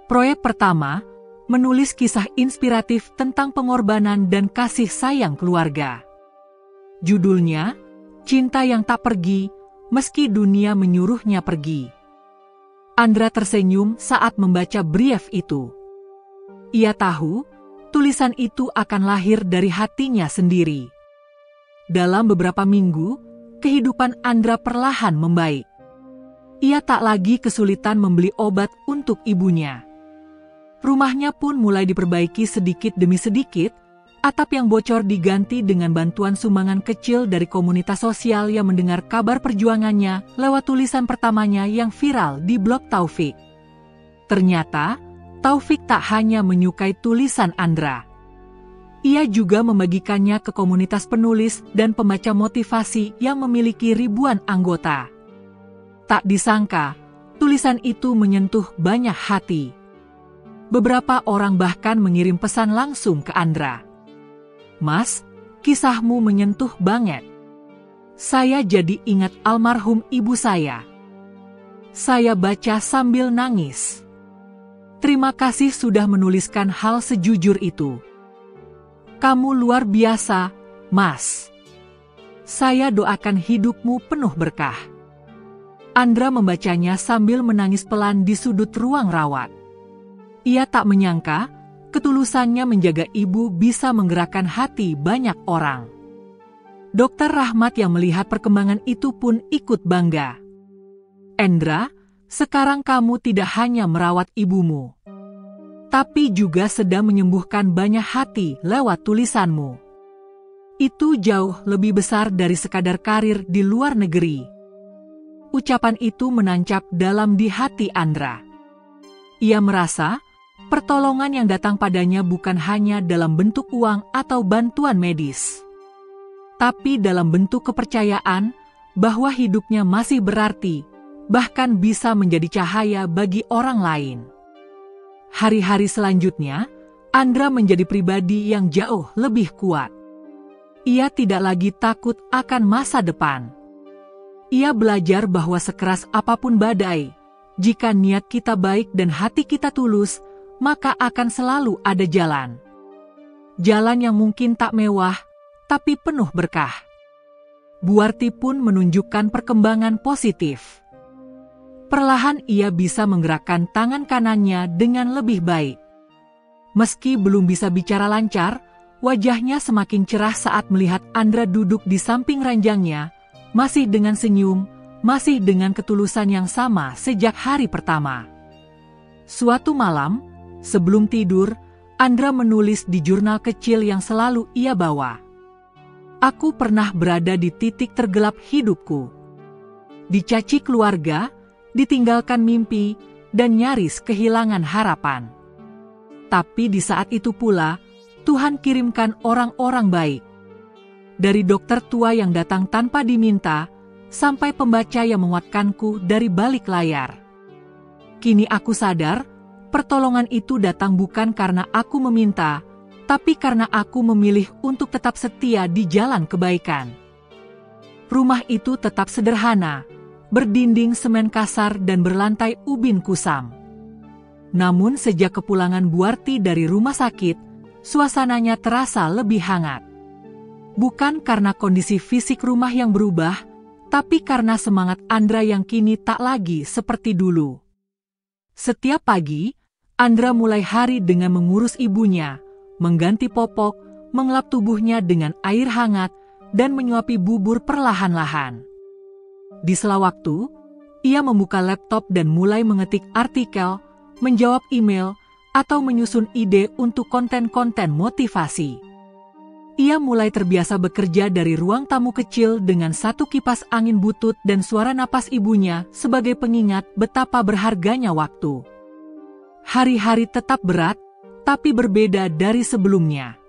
S1: Proyek pertama, menulis kisah inspiratif tentang pengorbanan dan kasih sayang keluarga. Judulnya, Cinta yang Tak Pergi, Meski Dunia Menyuruhnya Pergi. Andra tersenyum saat membaca brief itu. Ia tahu, tulisan itu akan lahir dari hatinya sendiri. Dalam beberapa minggu, kehidupan Andra perlahan membaik. Ia tak lagi kesulitan membeli obat untuk ibunya. Rumahnya pun mulai diperbaiki sedikit demi sedikit, atap yang bocor diganti dengan bantuan sumbangan kecil dari komunitas sosial yang mendengar kabar perjuangannya lewat tulisan pertamanya yang viral di blog Taufik. Ternyata, Taufik tak hanya menyukai tulisan Andra. Ia juga membagikannya ke komunitas penulis dan pembaca motivasi yang memiliki ribuan anggota. Tak disangka, tulisan itu menyentuh banyak hati. Beberapa orang bahkan mengirim pesan langsung ke Andra. "Mas, kisahmu menyentuh banget. Saya jadi ingat almarhum ibu saya. Saya baca sambil nangis. Terima kasih sudah menuliskan hal sejujur itu. Kamu luar biasa, Mas. Saya doakan hidupmu penuh berkah." Andra membacanya sambil menangis pelan di sudut ruang rawat. Ia tak menyangka, ketulusannya menjaga ibu bisa menggerakkan hati banyak orang. Dokter Rahmat yang melihat perkembangan itu pun ikut bangga. "Endra, sekarang kamu tidak hanya merawat ibumu, tapi juga sedang menyembuhkan banyak hati lewat tulisanmu. Itu jauh lebih besar dari sekadar karir di luar negeri." Ucapan itu menancap dalam di hati Andra. Ia merasa, pertolongan yang datang padanya bukan hanya dalam bentuk uang atau bantuan medis, tapi dalam bentuk kepercayaan bahwa hidupnya masih berarti, bahkan bisa menjadi cahaya bagi orang lain. Hari-hari selanjutnya, Andra menjadi pribadi yang jauh lebih kuat. Ia tidak lagi takut akan masa depan. Ia belajar bahwa sekeras apapun badai, jika niat kita baik dan hati kita tulus, maka akan selalu ada jalan. Jalan yang mungkin tak mewah, tapi penuh berkah. Buarti pun menunjukkan perkembangan positif. Perlahan ia bisa menggerakkan tangan kanannya dengan lebih baik. Meski belum bisa bicara lancar, wajahnya semakin cerah saat melihat Andra duduk di samping ranjangnya, masih dengan senyum, masih dengan ketulusan yang sama sejak hari pertama. Suatu malam, sebelum tidur, Andra menulis di jurnal kecil yang selalu ia bawa. "Aku pernah berada di titik tergelap hidupku. Dicaci keluarga, ditinggalkan mimpi, dan nyaris kehilangan harapan. Tapi di saat itu pula, Tuhan kirimkan orang-orang baik. Dari dokter tua yang datang tanpa diminta, sampai pembaca yang menguatkanku dari balik layar. Kini aku sadar, pertolongan itu datang bukan karena aku meminta, tapi karena aku memilih untuk tetap setia di jalan kebaikan." Rumah itu tetap sederhana, berdinding semen kasar dan berlantai ubin kusam. Namun sejak kepulangan Buarti dari rumah sakit, suasananya terasa lebih hangat. Bukan karena kondisi fisik rumah yang berubah, tapi karena semangat Andra yang kini tak lagi seperti dulu. Setiap pagi, Andra mulai hari dengan mengurus ibunya, mengganti popok, mengelap tubuhnya dengan air hangat, dan menyuapi bubur perlahan-lahan. Di sela waktu, ia membuka laptop dan mulai mengetik artikel, menjawab email, atau menyusun ide untuk konten-konten motivasi. Ia mulai terbiasa bekerja dari ruang tamu kecil dengan satu kipas angin butut dan suara napas ibunya sebagai pengingat betapa berharganya waktu. Hari-hari tetap berat, tapi berbeda dari sebelumnya.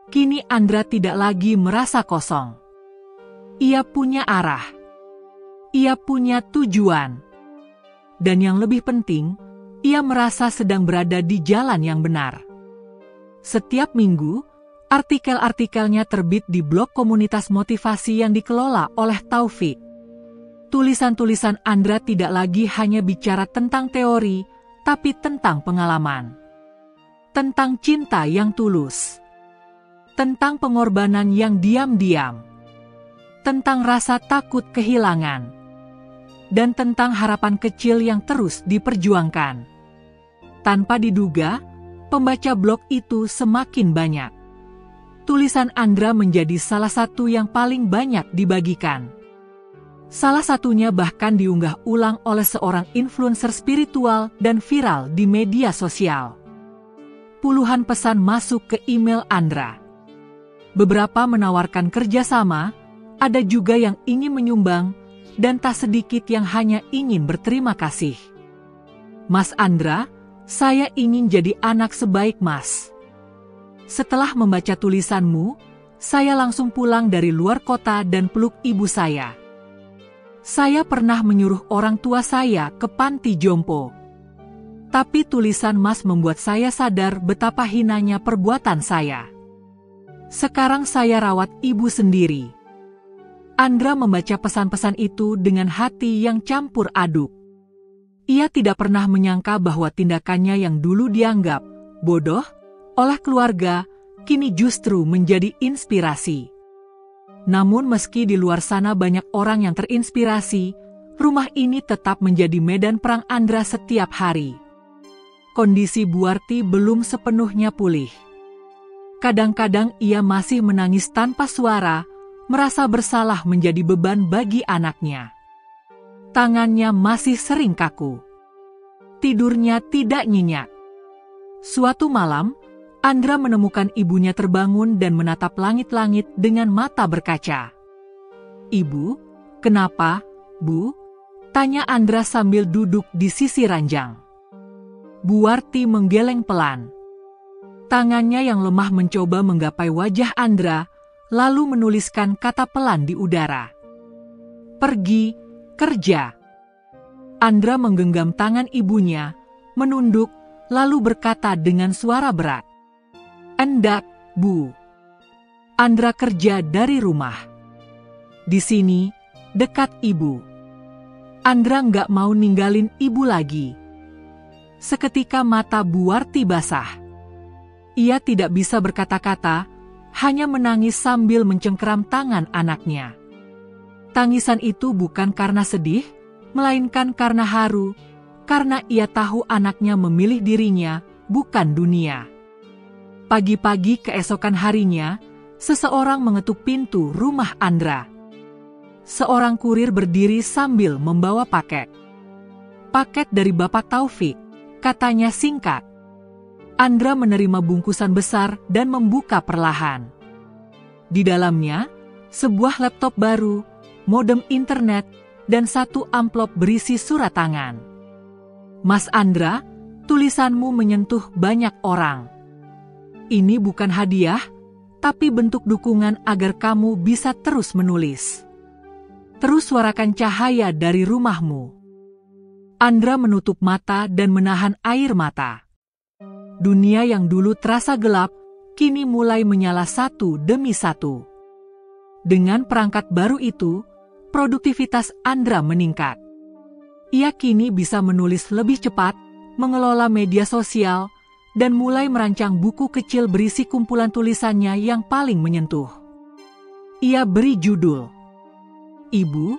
S1: Kini Andra tidak lagi merasa kosong. Ia punya arah. Ia punya tujuan. Dan yang lebih penting, ia merasa sedang berada di jalan yang benar. Setiap minggu, artikel-artikelnya terbit di blog komunitas motivasi yang dikelola oleh Taufik. Tulisan-tulisan Andra tidak lagi hanya bicara tentang teori, tapi tentang pengalaman. Tentang cinta yang tulus. Tentang pengorbanan yang diam-diam. Tentang rasa takut kehilangan. Dan tentang harapan kecil yang terus diperjuangkan. Tanpa diduga, pembaca blog itu semakin banyak. Tulisan Andra menjadi salah satu yang paling banyak dibagikan. Salah satunya bahkan diunggah ulang oleh seorang influencer spiritual dan viral di media sosial. puluhan pesan masuk ke email Andra. Beberapa menawarkan kerjasama, ada juga yang ingin menyumbang, dan tak sedikit yang hanya ingin berterima kasih. Mas Andra, saya ingin jadi anak sebaik Mas. Setelah membaca tulisanmu, saya langsung pulang dari luar kota dan peluk ibu saya. Saya pernah menyuruh orang tua saya ke panti jompo. Tapi tulisan Mas membuat saya sadar betapa hinanya perbuatan saya. Sekarang saya rawat ibu sendiri. Andra membaca pesan-pesan itu dengan hati yang campur aduk. Ia tidak pernah menyangka bahwa tindakannya yang dulu dianggap bodoh oleh keluarga, kini justru menjadi inspirasi. Namun meski di luar sana banyak orang yang terinspirasi, rumah ini tetap menjadi medan perang Andra setiap hari. Kondisi Buarti belum sepenuhnya pulih. Kadang-kadang ia masih menangis tanpa suara, merasa bersalah menjadi beban bagi anaknya. Tangannya masih sering kaku. Tidurnya tidak nyenyak. Suatu malam, Andra menemukan ibunya terbangun dan menatap langit-langit dengan mata berkaca. "Ibu, kenapa, Bu?" tanya Andra sambil duduk di sisi ranjang. Buarti menggeleng pelan. Tangannya yang lemah mencoba menggapai wajah Andra, lalu menuliskan kata pelan di udara. "Pergi, kerja." Andra menggenggam tangan ibunya, menunduk, lalu berkata dengan suara berat, "Endak, Bu." Andra kerja dari rumah. Di sini, dekat ibu. Andra nggak mau ninggalin ibu lagi. Seketika mata Buarti basah. Ia tidak bisa berkata-kata, hanya menangis sambil mencengkeram tangan anaknya. Tangisan itu bukan karena sedih, melainkan karena haru, karena ia tahu anaknya memilih dirinya, bukan dunia. Pagi-pagi keesokan harinya, seseorang mengetuk pintu rumah Andra. Seorang kurir berdiri sambil membawa paket. "Paket dari Bapak Taufik," katanya singkat. Andra menerima bungkusan besar dan membuka perlahan. Di dalamnya, sebuah laptop baru, modem internet, dan satu amplop berisi surat tangan. "Mas Andra, tulisanmu menyentuh banyak orang. Ini bukan hadiah, tapi bentuk dukungan agar kamu bisa terus menulis. Terus suarakan cahaya dari rumahmu." Andra menutup mata dan menahan air mata. Dunia yang dulu terasa gelap, kini mulai menyala satu demi satu. Dengan perangkat baru itu, produktivitas Andra meningkat. Ia kini bisa menulis lebih cepat, mengelola media sosial, dan mulai merancang buku kecil berisi kumpulan tulisannya yang paling menyentuh. Ia beri judul, "Ibu,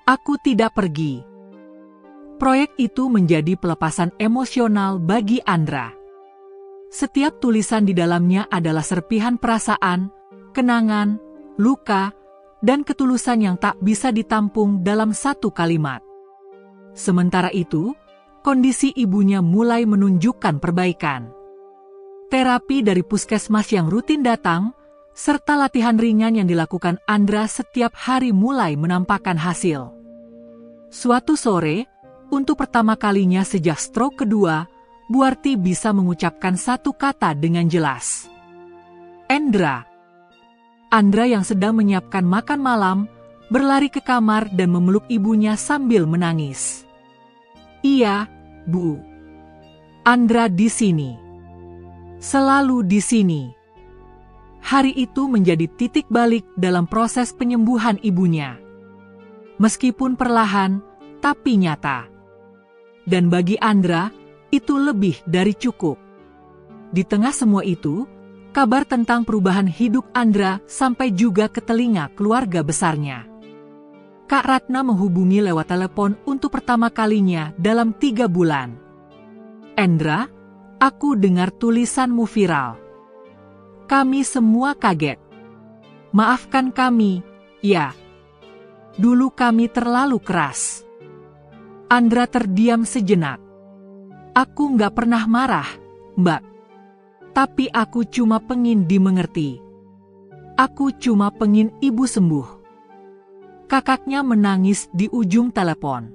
S1: Aku Tidak Pergi." Proyek itu menjadi pelepasan emosional bagi Andra. Setiap tulisan di dalamnya adalah serpihan perasaan, kenangan, luka, dan ketulusan yang tak bisa ditampung dalam satu kalimat. Sementara itu, kondisi ibunya mulai menunjukkan perbaikan. Terapi dari puskesmas yang rutin datang, serta latihan ringan yang dilakukan Andra setiap hari mulai menampakkan hasil. Suatu sore, untuk pertama kalinya sejak stroke kedua, Buarti bisa mengucapkan satu kata dengan jelas. "Endra." Andra yang sedang menyiapkan makan malam, berlari ke kamar dan memeluk ibunya sambil menangis. "Iya, Bu. Andra di sini. Selalu di sini." Hari itu menjadi titik balik dalam proses penyembuhan ibunya. Meskipun perlahan, tapi nyata. Dan bagi Andra, itu lebih dari cukup. Di tengah semua itu, kabar tentang perubahan hidup Andra sampai juga ke telinga keluarga besarnya. Kak Ratna menghubungi lewat telepon untuk pertama kalinya dalam 3 bulan. "Endra, aku dengar tulisanmu viral. Kami semua kaget. Maafkan kami, ya. Dulu kami terlalu keras." Andra terdiam sejenak. "Aku nggak pernah marah, Mbak." Tapi aku cuma pengin dimengerti. Aku cuma pengin ibu sembuh. Kakaknya menangis di ujung telepon.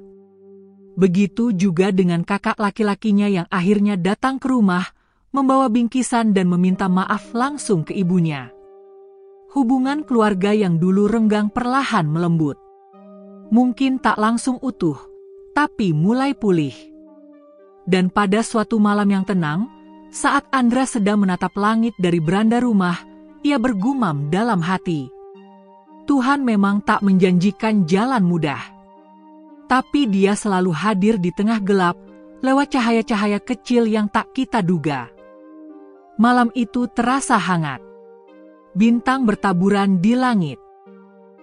S1: Begitu juga dengan kakak laki-lakinya yang akhirnya datang ke rumah, membawa bingkisan dan meminta maaf langsung ke ibunya. Hubungan keluarga yang dulu renggang perlahan melembut. Mungkin tak langsung utuh, tapi mulai pulih. Dan pada suatu malam yang tenang, saat Andra sedang menatap langit dari beranda rumah, ia bergumam dalam hati. Tuhan memang tak menjanjikan jalan mudah. Tapi Dia selalu hadir di tengah gelap, lewat cahaya-cahaya kecil yang tak kita duga. Malam itu terasa hangat. Bintang bertaburan di langit.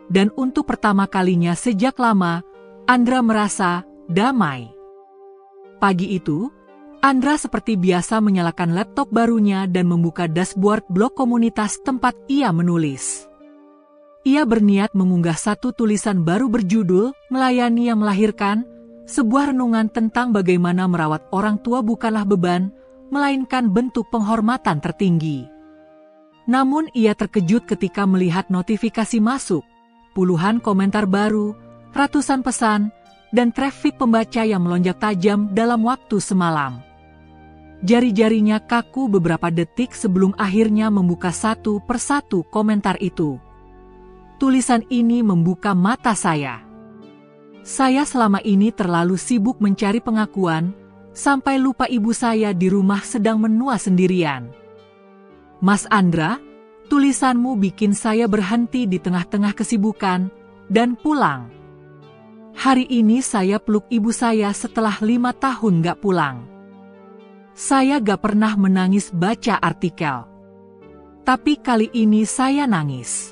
S1: Dan untuk pertama kalinya sejak lama, Andra merasa damai. Pagi itu, Andra seperti biasa menyalakan laptop barunya dan membuka dashboard blog komunitas tempat ia menulis. Ia berniat mengunggah satu tulisan baru berjudul "Melayani yang Melahirkan", sebuah renungan tentang bagaimana merawat orang tua bukanlah beban, melainkan bentuk penghormatan tertinggi. Namun ia terkejut ketika melihat notifikasi masuk, puluhan komentar baru, ratusan pesan, dan trafik pembaca yang melonjak tajam dalam waktu semalam. Jari-jarinya kaku beberapa detik sebelum akhirnya membuka satu persatu komentar itu. Tulisan ini membuka mata saya. Saya selama ini terlalu sibuk mencari pengakuan, sampai lupa ibu saya di rumah sedang menua sendirian. Mas Andra, tulisanmu bikin saya berhenti di tengah-tengah kesibukan, dan pulang. Hari ini saya peluk ibu saya setelah 5 tahun gak pulang. Saya gak pernah menangis baca artikel. Tapi kali ini saya nangis.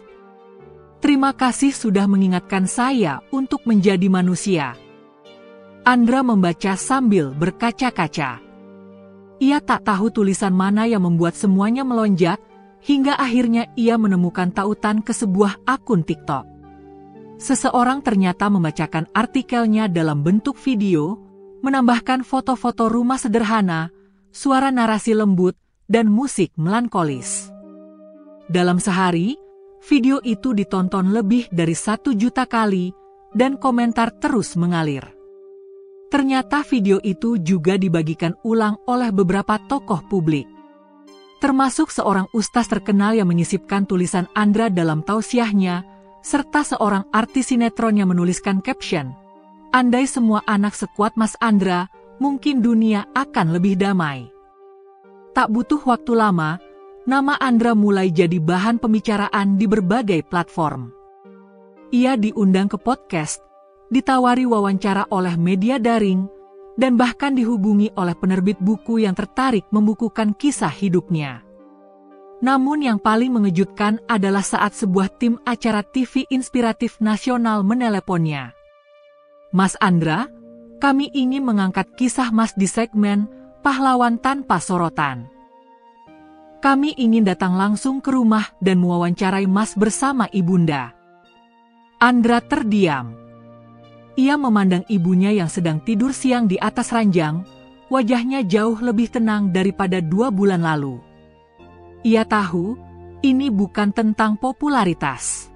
S1: Terima kasih sudah mengingatkan saya untuk menjadi manusia. Andra membaca sambil berkaca-kaca. Ia tak tahu tulisan mana yang membuat semuanya melonjak, hingga akhirnya ia menemukan tautan ke sebuah akun TikTok. Seseorang ternyata membacakan artikelnya dalam bentuk video, menambahkan foto-foto rumah sederhana, suara narasi lembut, dan musik melankolis. Dalam sehari, video itu ditonton lebih dari 1 juta kali, dan komentar terus mengalir. Ternyata video itu juga dibagikan ulang oleh beberapa tokoh publik. Termasuk seorang ustaz terkenal yang menyisipkan tulisan Andra dalam tausiahnya, serta seorang artis sinetron yang menuliskan caption, "Andai semua anak sekuat Mas Andra, mungkin dunia akan lebih damai." Tak butuh waktu lama, nama Andra mulai jadi bahan pembicaraan di berbagai platform. Ia diundang ke podcast, ditawari wawancara oleh media daring, dan bahkan dihubungi oleh penerbit buku yang tertarik membukukan kisah hidupnya. Namun yang paling mengejutkan adalah saat sebuah tim acara TV inspiratif nasional meneleponnya. "Mas Andra, kami ingin mengangkat kisah Mas di segmen Pahlawan Tanpa Sorotan. Kami ingin datang langsung ke rumah dan mewawancarai Mas bersama ibunda." Andra terdiam. Ia memandang ibunya yang sedang tidur siang di atas ranjang, wajahnya jauh lebih tenang daripada 2 bulan lalu. Ia tahu, ini bukan tentang popularitas.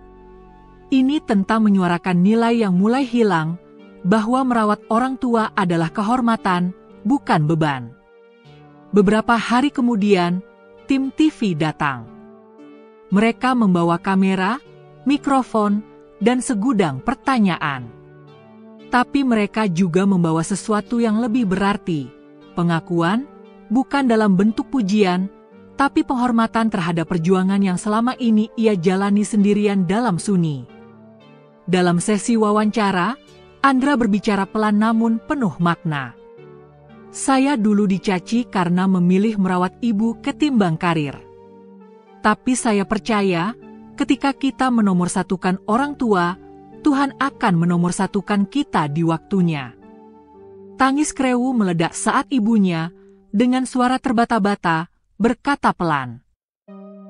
S1: Ini tentang menyuarakan nilai yang mulai hilang, bahwa merawat orang tua adalah kehormatan, bukan beban. Beberapa hari kemudian, tim TV datang. Mereka membawa kamera, mikrofon, dan segudang pertanyaan. Tapi mereka juga membawa sesuatu yang lebih berarti, pengakuan, bukan dalam bentuk pujian, tapi penghormatan terhadap perjuangan yang selama ini ia jalani sendirian dalam sunyi. Dalam sesi wawancara, Andra berbicara pelan namun penuh makna. "Saya dulu dicaci karena memilih merawat ibu ketimbang karir. Tapi saya percaya, ketika kita menomorsatukan orang tua, Tuhan akan menomorsatukan kita di waktunya." Tangis Krewu meledak saat ibunya, dengan suara terbata-bata, berkata pelan,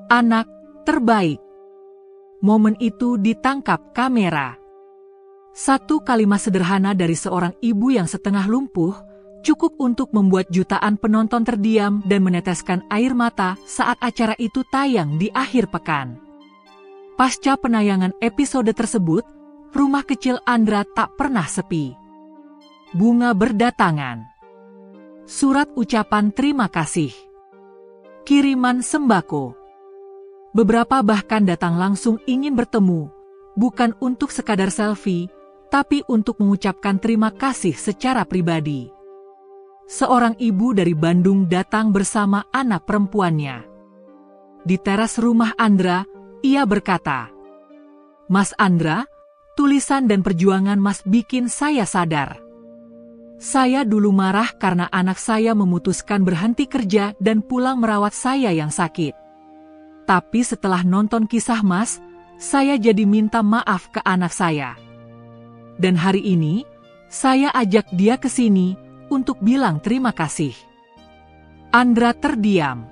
S1: "Anak terbaik." Momen itu ditangkap kamera. Satu kalimat sederhana dari seorang ibu yang setengah lumpuh, cukup untuk membuat jutaan penonton terdiam dan meneteskan air mata saat acara itu tayang di akhir pekan. Pasca penayangan episode tersebut, rumah kecil Andra tak pernah sepi. Bunga berdatangan, surat ucapan terima kasih, kiriman sembako. Beberapa bahkan datang langsung ingin bertemu, bukan untuk sekadar selfie, tapi untuk mengucapkan terima kasih secara pribadi. Seorang ibu dari Bandung datang bersama anak perempuannya. Di teras rumah Andra, ia berkata, "Mas Andra, tulisan dan perjuangan Mas bikin saya sadar. Saya dulu marah karena anak saya memutuskan berhenti kerja dan pulang merawat saya yang sakit. Tapi setelah nonton kisah Mas, saya jadi minta maaf ke anak saya. Dan hari ini, saya ajak dia ke sini untuk bilang terima kasih." Andra terdiam.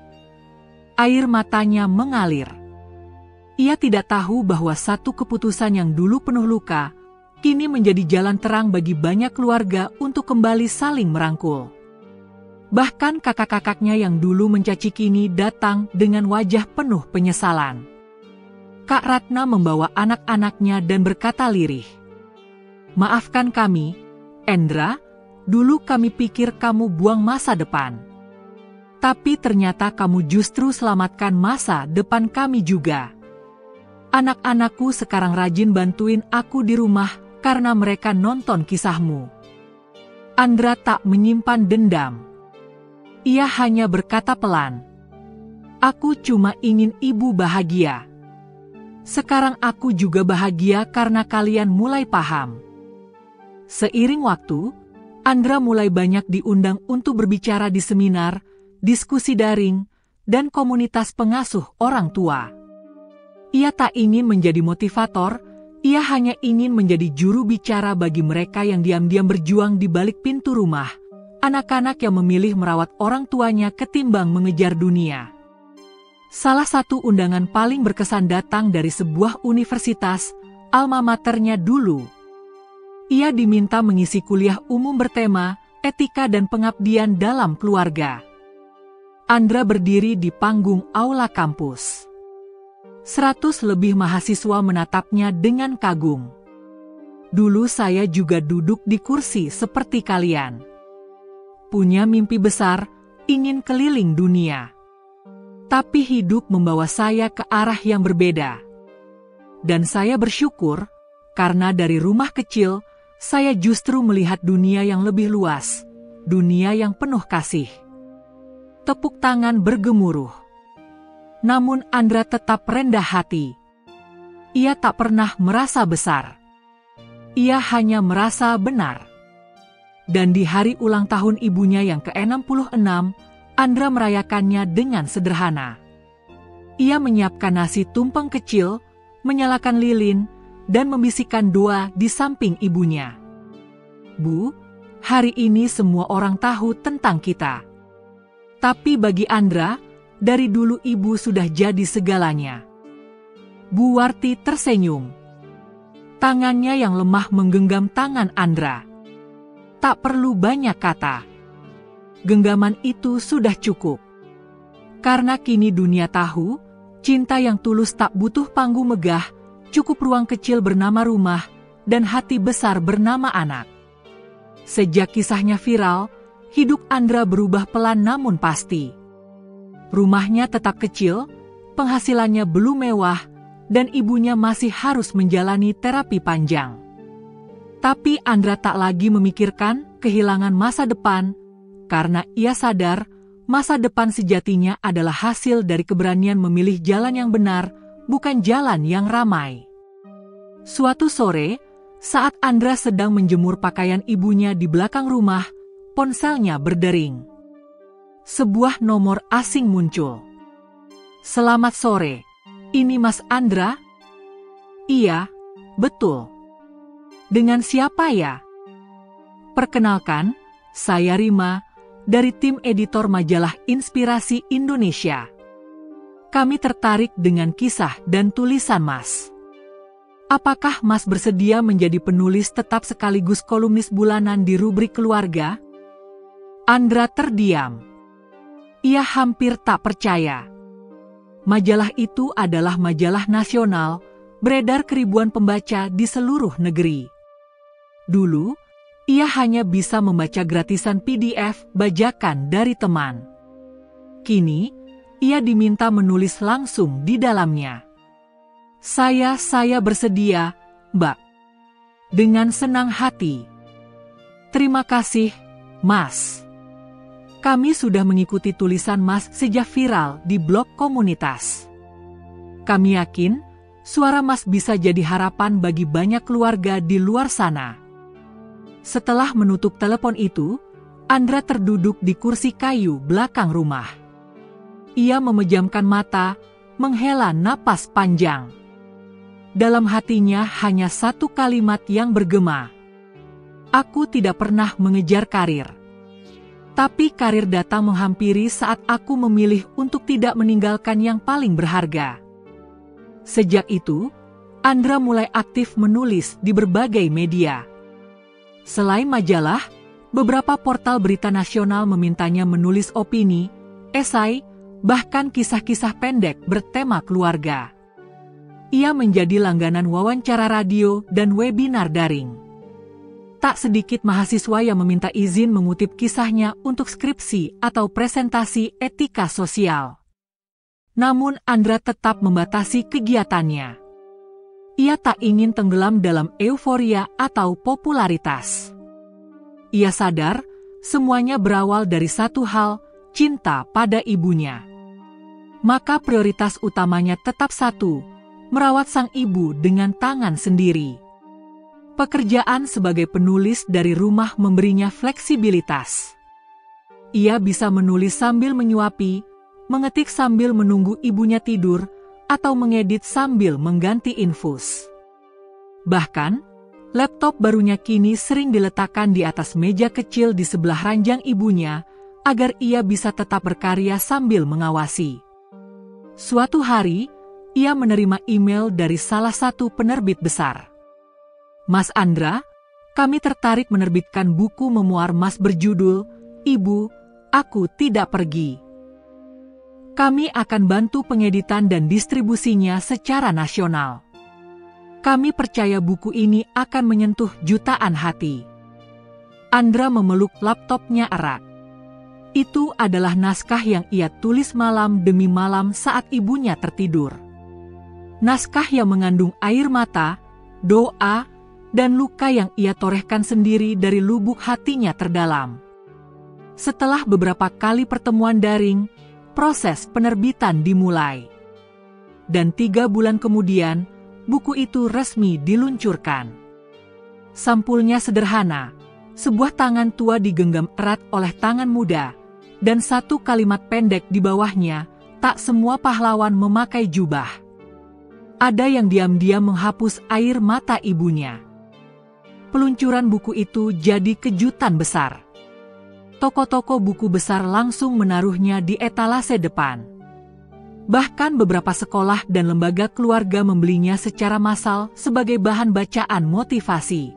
S1: Air matanya mengalir. Ia tidak tahu bahwa satu keputusan yang dulu penuh luka, kini menjadi jalan terang bagi banyak keluarga untuk kembali saling merangkul. Bahkan kakak-kakaknya yang dulu mencaci kini datang dengan wajah penuh penyesalan. Kak Ratna membawa anak-anaknya dan berkata lirih, "Maafkan kami, Endra. Dulu kami pikir kamu buang masa depan. Tapi ternyata kamu justru selamatkan masa depan kami juga. Anak-anakku sekarang rajin bantuin aku di rumah karena mereka nonton kisahmu." Andra tak menyimpan dendam. Ia hanya berkata pelan, "Aku cuma ingin ibu bahagia. Sekarang aku juga bahagia karena kalian mulai paham." Seiring waktu, Andra mulai banyak diundang untuk berbicara di seminar, diskusi daring, dan komunitas pengasuh orang tua. Ia tak ingin menjadi motivator, ia hanya ingin menjadi juru bicara bagi mereka yang diam-diam berjuang di balik pintu rumah, anak-anak yang memilih merawat orang tuanya ketimbang mengejar dunia. Salah satu undangan paling berkesan datang dari sebuah universitas, alma maternya dulu. Ia diminta mengisi kuliah umum bertema etika dan pengabdian dalam keluarga. Andra berdiri di panggung aula kampus. 100 lebih mahasiswa menatapnya dengan kagum. "Dulu saya juga duduk di kursi seperti kalian. Punya mimpi besar, ingin keliling dunia. Tapi hidup membawa saya ke arah yang berbeda. Dan saya bersyukur, karena dari rumah kecil, saya justru melihat dunia yang lebih luas, dunia yang penuh kasih." Tepuk tangan bergemuruh. Namun Andra tetap rendah hati. Ia tak pernah merasa besar. Ia hanya merasa benar. Dan di hari ulang tahun ibunya yang ke-66, Andra merayakannya dengan sederhana. Ia menyiapkan nasi tumpeng kecil, menyalakan lilin, dan membisikkan doa di samping ibunya. "Bu, hari ini semua orang tahu tentang kita. Tapi bagi Andra, dari dulu ibu sudah jadi segalanya." Bu Warti tersenyum. Tangannya yang lemah menggenggam tangan Andra. Tak perlu banyak kata. Genggaman itu sudah cukup. Karena kini dunia tahu, cinta yang tulus tak butuh panggung megah, cukup ruang kecil bernama rumah, dan hati besar bernama anak. Sejak kisahnya viral, hidup Andra berubah pelan namun pasti. Rumahnya tetap kecil, penghasilannya belum mewah, dan ibunya masih harus menjalani terapi panjang. Tapi Andra tak lagi memikirkan kehilangan masa depan, karena ia sadar masa depan sejatinya adalah hasil dari keberanian memilih jalan yang benar, bukan jalan yang ramai. Suatu sore, saat Andra sedang menjemur pakaian ibunya di belakang rumah, ponselnya berdering. Sebuah nomor asing muncul. "Selamat sore, ini Mas Andra?" "Iya, betul." "Dengan siapa ya?" "Perkenalkan, saya Rima, dari tim editor majalah Inspirasi Indonesia. Kami tertarik dengan kisah dan tulisan Mas. Apakah Mas bersedia menjadi penulis tetap sekaligus kolumnis bulanan di rubrik keluarga?" Andra terdiam. Ia hampir tak percaya. Majalah itu adalah majalah nasional, beredar ke ribuan pembaca di seluruh negeri. Dulu, ia hanya bisa membaca gratisan PDF bajakan dari teman. Kini, ia diminta menulis langsung di dalamnya. Saya bersedia, Mbak. Dengan senang hati. Terima kasih, Mas. Kami sudah mengikuti tulisan Mas sejak viral di blog komunitas. Kami yakin, suara Mas bisa jadi harapan bagi banyak keluarga di luar sana. Setelah menutup telepon itu, Andra terduduk di kursi kayu belakang rumah. Ia memejamkan mata, menghela napas panjang. Dalam hatinya hanya satu kalimat yang bergema. Aku tidak pernah mengejar karir. Tapi karir datang menghampiri saat aku memilih untuk tidak meninggalkan yang paling berharga. Sejak itu, Andra mulai aktif menulis di berbagai media. Selain majalah, beberapa portal berita nasional memintanya menulis opini, esai, bahkan kisah-kisah pendek bertema keluarga. Ia menjadi langganan wawancara radio dan webinar daring. Tak sedikit mahasiswa yang meminta izin mengutip kisahnya untuk skripsi atau presentasi etika sosial. Namun Andra tetap membatasi kegiatannya. Ia tak ingin tenggelam dalam euforia atau popularitas. Ia sadar, semuanya berawal dari satu hal, cinta pada ibunya. Maka prioritas utamanya tetap satu, merawat sang ibu dengan tangan sendiri. Pekerjaan sebagai penulis dari rumah memberinya fleksibilitas. Ia bisa menulis sambil menyuapi, mengetik sambil menunggu ibunya tidur, atau mengedit sambil mengganti infus. Bahkan, laptop barunya kini sering diletakkan di atas meja kecil di sebelah ranjang ibunya, agar ia bisa tetap berkarya sambil mengawasi. Suatu hari, ia menerima email dari salah satu penerbit besar. Mas Andra, kami tertarik menerbitkan buku memuar Mas berjudul, Ibu, Aku Tidak Pergi. Kami akan bantu pengeditan dan distribusinya secara nasional. Kami percaya buku ini akan menyentuh jutaan hati. Andra memeluk laptopnya erat. Itu adalah naskah yang ia tulis malam demi malam saat ibunya tertidur. Naskah yang mengandung air mata, doa, dan luka yang ia torehkan sendiri dari lubuk hatinya terdalam. Setelah beberapa kali pertemuan daring, proses penerbitan dimulai. Dan 3 bulan kemudian, buku itu resmi diluncurkan. Sampulnya sederhana, sebuah tangan tua digenggam erat oleh tangan muda, dan satu kalimat pendek di bawahnya, tak semua pahlawan memakai jubah. Ada yang diam-diam menghapus air mata ibunya. Peluncuran buku itu jadi kejutan besar. Toko-toko buku besar langsung menaruhnya di etalase depan. Bahkan beberapa sekolah dan lembaga keluarga membelinya secara massal sebagai bahan bacaan motivasi.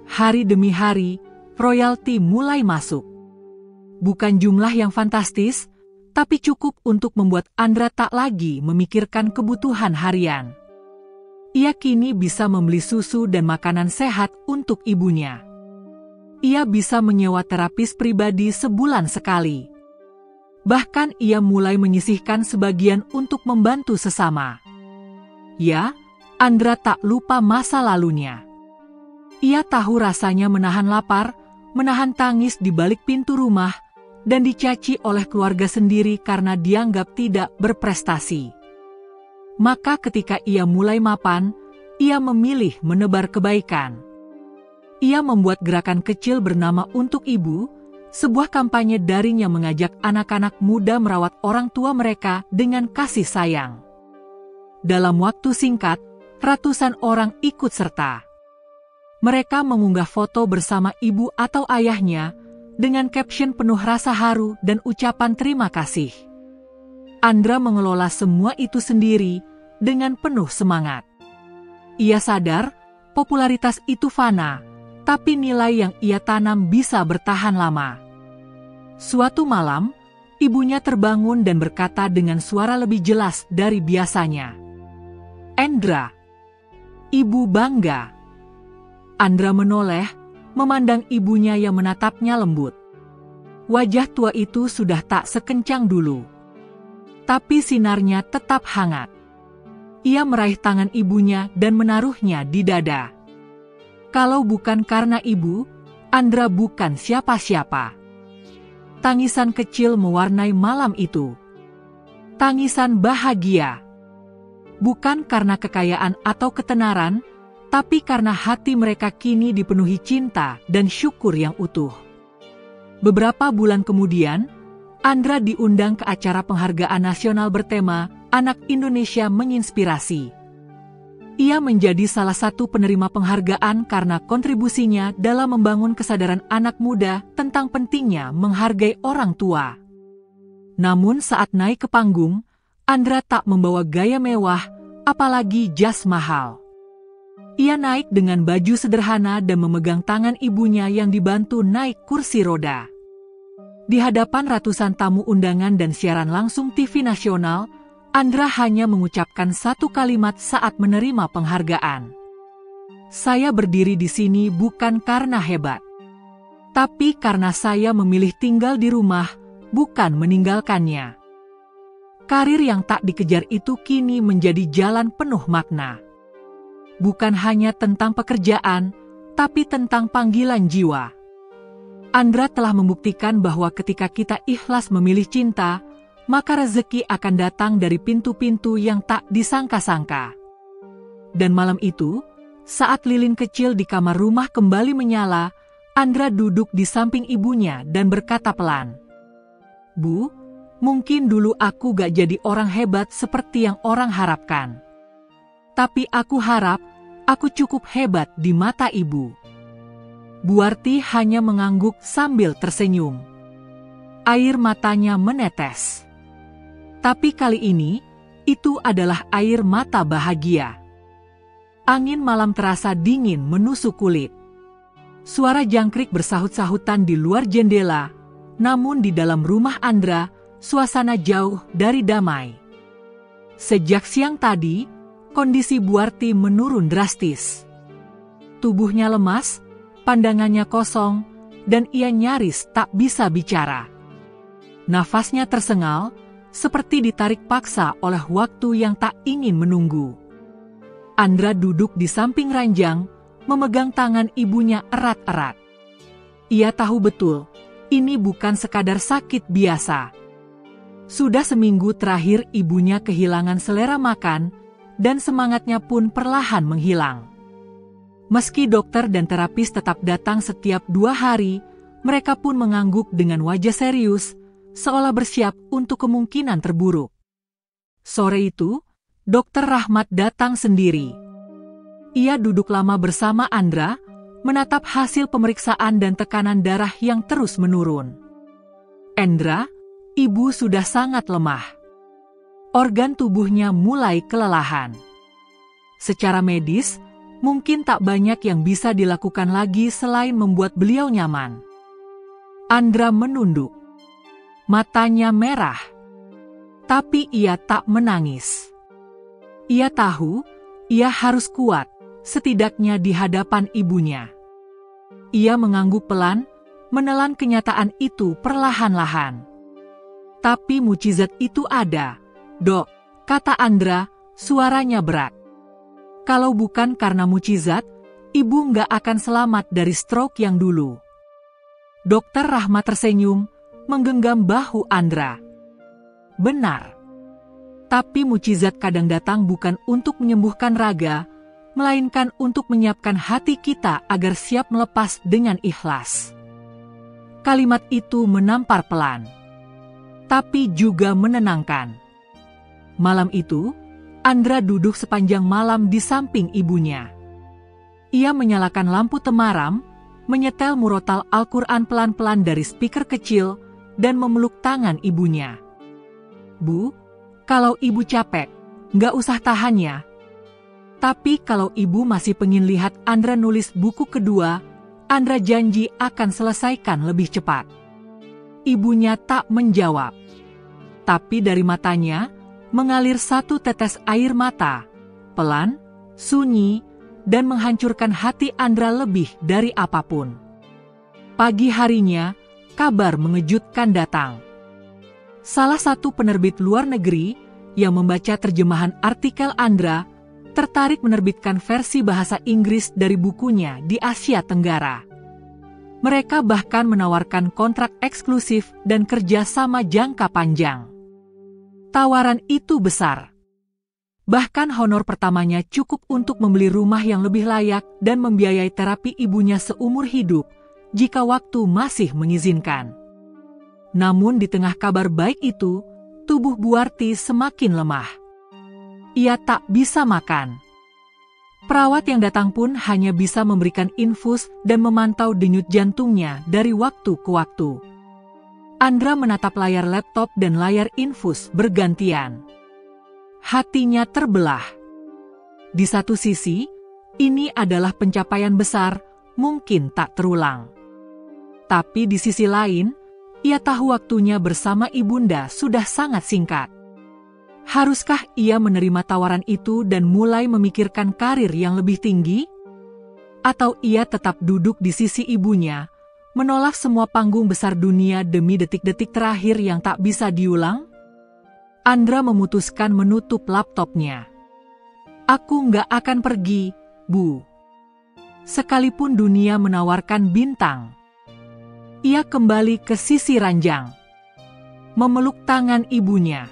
S1: Hari demi hari, royalti mulai masuk. Bukan jumlah yang fantastis, tapi cukup untuk membuat Andra tak lagi memikirkan kebutuhan harian. Ia kini bisa membeli susu dan makanan sehat untuk ibunya. Ia bisa menyewa terapis pribadi sebulan sekali. Bahkan ia mulai menyisihkan sebagian untuk membantu sesama. Ya, Andra tak lupa masa lalunya. Ia tahu rasanya menahan lapar, menahan tangis di balik pintu rumah, dan dicaci oleh keluarga sendiri karena dianggap tidak berprestasi. Maka ketika ia mulai mapan, ia memilih menebar kebaikan. Ia membuat gerakan kecil bernama Untuk Ibu, sebuah kampanye daring yang mengajak anak-anak muda merawat orang tua mereka dengan kasih sayang. Dalam waktu singkat, ratusan orang ikut serta. Mereka mengunggah foto bersama ibu atau ayahnya, dengan caption penuh rasa haru dan ucapan terima kasih. Andra mengelola semua itu sendiri, dengan penuh semangat. Ia sadar, popularitas itu fana, tapi nilai yang ia tanam bisa bertahan lama. Suatu malam, ibunya terbangun dan berkata dengan suara lebih jelas dari biasanya. "Andra." "Ibu bangga." Andra menoleh, memandang ibunya yang menatapnya lembut. Wajah tua itu sudah tak sekencang dulu. Tapi sinarnya tetap hangat. Ia meraih tangan ibunya dan menaruhnya di dada. Kalau bukan karena ibu, Andra bukan siapa-siapa. Tangisan kecil mewarnai malam itu. Tangisan bahagia. Bukan karena kekayaan atau ketenaran, tapi karena hati mereka kini dipenuhi cinta dan syukur yang utuh. Beberapa bulan kemudian, Andra diundang ke acara penghargaan nasional bertema Anak Indonesia Menginspirasi. Ia menjadi salah satu penerima penghargaan karena kontribusinya dalam membangun kesadaran anak muda tentang pentingnya menghargai orang tua. Namun saat naik ke panggung, Andra tak membawa gaya mewah, apalagi jas mahal. Ia naik dengan baju sederhana dan memegang tangan ibunya yang dibantu naik kursi roda. Di hadapan ratusan tamu undangan dan siaran langsung TV nasional, Andra hanya mengucapkan satu kalimat saat menerima penghargaan. "Saya berdiri di sini bukan karena hebat, tapi karena saya memilih tinggal di rumah, bukan meninggalkannya." Karir yang tak dikejar itu kini menjadi jalan penuh makna. Bukan hanya tentang pekerjaan, tapi tentang panggilan jiwa. Andra telah membuktikan bahwa ketika kita ikhlas memilih cinta, maka rezeki akan datang dari pintu-pintu yang tak disangka-sangka. Dan malam itu, saat lilin kecil di kamar rumah kembali menyala, Andra duduk di samping ibunya dan berkata pelan, "Bu, mungkin dulu aku gak jadi orang hebat seperti yang orang harapkan. Tapi aku harap aku cukup hebat di mata ibu." Buarti hanya mengangguk sambil tersenyum. Air matanya menetes. Tapi kali ini, itu adalah air mata bahagia. Angin malam terasa dingin menusuk kulit. Suara jangkrik bersahut-sahutan di luar jendela, namun di dalam rumah Andra, suasana jauh dari damai. Sejak siang tadi, kondisi Buarti menurun drastis. Tubuhnya lemas, pandangannya kosong, dan ia nyaris tak bisa bicara. Nafasnya tersengal, seperti ditarik paksa oleh waktu yang tak ingin menunggu. Andra duduk di samping ranjang, memegang tangan ibunya erat-erat. Ia tahu betul, ini bukan sekadar sakit biasa. Sudah seminggu terakhir ibunya kehilangan selera makan, dan semangatnya pun perlahan menghilang. Meski dokter dan terapis tetap datang setiap 2 hari, mereka pun mengangguk dengan wajah serius, seolah bersiap untuk kemungkinan terburuk. Sore itu, Dokter Rahmat datang sendiri. Ia duduk lama bersama Andra, menatap hasil pemeriksaan dan tekanan darah yang terus menurun. "Andra, ibu sudah sangat lemah. Organ tubuhnya mulai kelelahan. Secara medis, mungkin tak banyak yang bisa dilakukan lagi selain membuat beliau nyaman." Andra menunduk. Matanya merah. Tapi ia tak menangis. Ia tahu, ia harus kuat, setidaknya di hadapan ibunya. Ia mengangguk pelan, menelan kenyataan itu perlahan-lahan. "Tapi mukjizat itu ada, Dok," kata Andra, suaranya berat. "Kalau bukan karena mukjizat, ibu nggak akan selamat dari stroke yang dulu." Dokter Rahmat tersenyum, menggenggam bahu Andra. "Benar. Tapi mukjizat kadang datang bukan untuk menyembuhkan raga, melainkan untuk menyiapkan hati kita agar siap melepas dengan ikhlas." Kalimat itu menampar pelan, tapi juga menenangkan. Malam itu, Andra duduk sepanjang malam di samping ibunya. Ia menyalakan lampu temaram, menyetel murotal Al-Quran pelan-pelan dari speaker kecil, dan memeluk tangan ibunya. "Bu, kalau ibu capek, nggak usah tahan ya. Tapi kalau ibu masih pengen lihat Andra nulis buku kedua, Andra janji akan selesaikan lebih cepat." Ibunya tak menjawab. Tapi dari matanya mengalir satu tetes air mata, pelan, sunyi, dan menghancurkan hati Andra lebih dari apapun. Pagi harinya, kabar mengejutkan datang. Salah satu penerbit luar negeri yang membaca terjemahan artikel Andra tertarik menerbitkan versi bahasa Inggris dari bukunya di Asia Tenggara. Mereka bahkan menawarkan kontrak eksklusif dan kerjasama jangka panjang. Tawaran itu besar. Bahkan honor pertamanya cukup untuk membeli rumah yang lebih layak dan membiayai terapi ibunya seumur hidup jika waktu masih mengizinkan. Namun di tengah kabar baik itu, tubuh Buarti semakin lemah. Ia tak bisa makan. Perawat yang datang pun hanya bisa memberikan infus dan memantau denyut jantungnya dari waktu ke waktu. Andra menatap layar laptop dan layar infus bergantian. Hatinya terbelah. Di satu sisi, ini adalah pencapaian besar, mungkin tak terulang. Tapi di sisi lain, ia tahu waktunya bersama ibunda sudah sangat singkat. Haruskah ia menerima tawaran itu dan mulai memikirkan karir yang lebih tinggi? Atau ia tetap duduk di sisi ibunya, menolak semua panggung besar dunia demi detik-detik terakhir yang tak bisa diulang? Andra memutuskan menutup laptopnya. Aku nggak akan pergi, Bu. Sekalipun dunia menawarkan bintang. Ia kembali ke sisi ranjang. Memeluk tangan ibunya.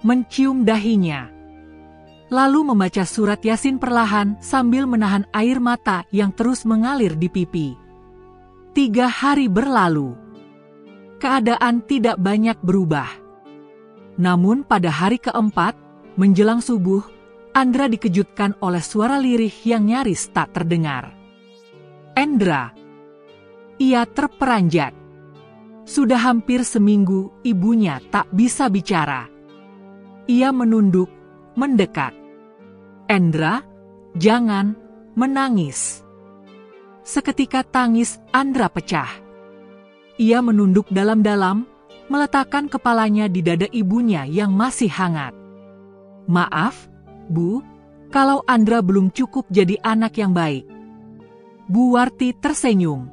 S1: Mencium dahinya. Lalu membaca surat Yasin perlahan sambil menahan air mata yang terus mengalir di pipi. 3 hari berlalu. Keadaan tidak banyak berubah. Namun pada hari keempat, menjelang subuh, Andra dikejutkan oleh suara lirih yang nyaris tak terdengar. Endra. Ia terperanjat. Sudah hampir seminggu ibunya tak bisa bicara. Ia menunduk, mendekat. Endra, jangan menangis. Seketika tangis Andra pecah. Ia menunduk dalam-dalam, meletakkan kepalanya di dada ibunya yang masih hangat. Maaf, Bu, kalau Andra belum cukup jadi anak yang baik. Buarti tersenyum.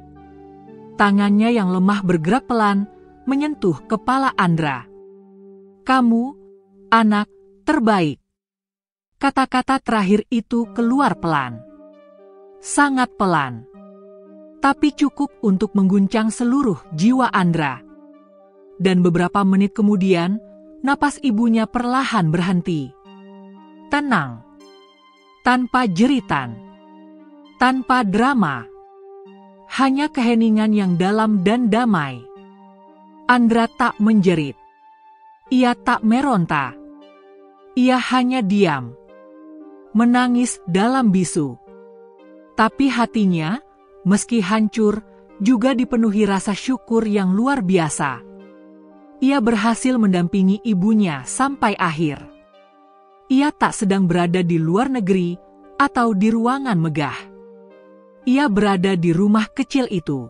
S1: Tangannya yang lemah bergerak pelan, menyentuh kepala Andra. Kamu, anak terbaik. Kata-kata terakhir itu keluar pelan. Sangat pelan. Tapi cukup untuk mengguncang seluruh jiwa Andra. Dan beberapa menit kemudian, napas ibunya perlahan berhenti. Tenang. Tanpa jeritan. Tanpa drama. Hanya keheningan yang dalam dan damai. Andra tak menjerit. Ia tak meronta. Ia hanya diam. Menangis dalam bisu. Tapi hatinya, meski hancur, juga dipenuhi rasa syukur yang luar biasa. Ia berhasil mendampingi ibunya sampai akhir. Ia tak sedang berada di luar negeri atau di ruangan megah. Ia berada di rumah kecil itu.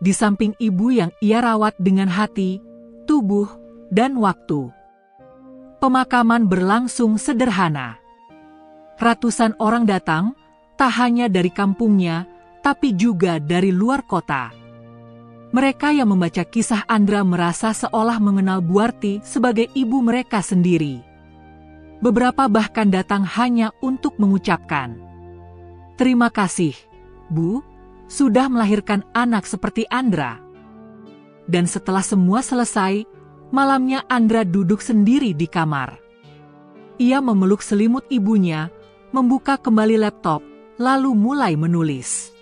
S1: Di samping ibu yang ia rawat dengan hati, tubuh, dan waktu. Pemakaman berlangsung sederhana. Ratusan orang datang, tak hanya dari kampungnya, tapi juga dari luar kota. Mereka yang membaca kisah Andra merasa seolah mengenal Buarti sebagai ibu mereka sendiri. Beberapa bahkan datang hanya untuk mengucapkan, "Terima kasih, Bu, sudah melahirkan anak seperti Andra." Dan setelah semua selesai, malamnya Andra duduk sendiri di kamar. Ia memeluk selimut ibunya, membuka kembali laptop, lalu mulai menulis.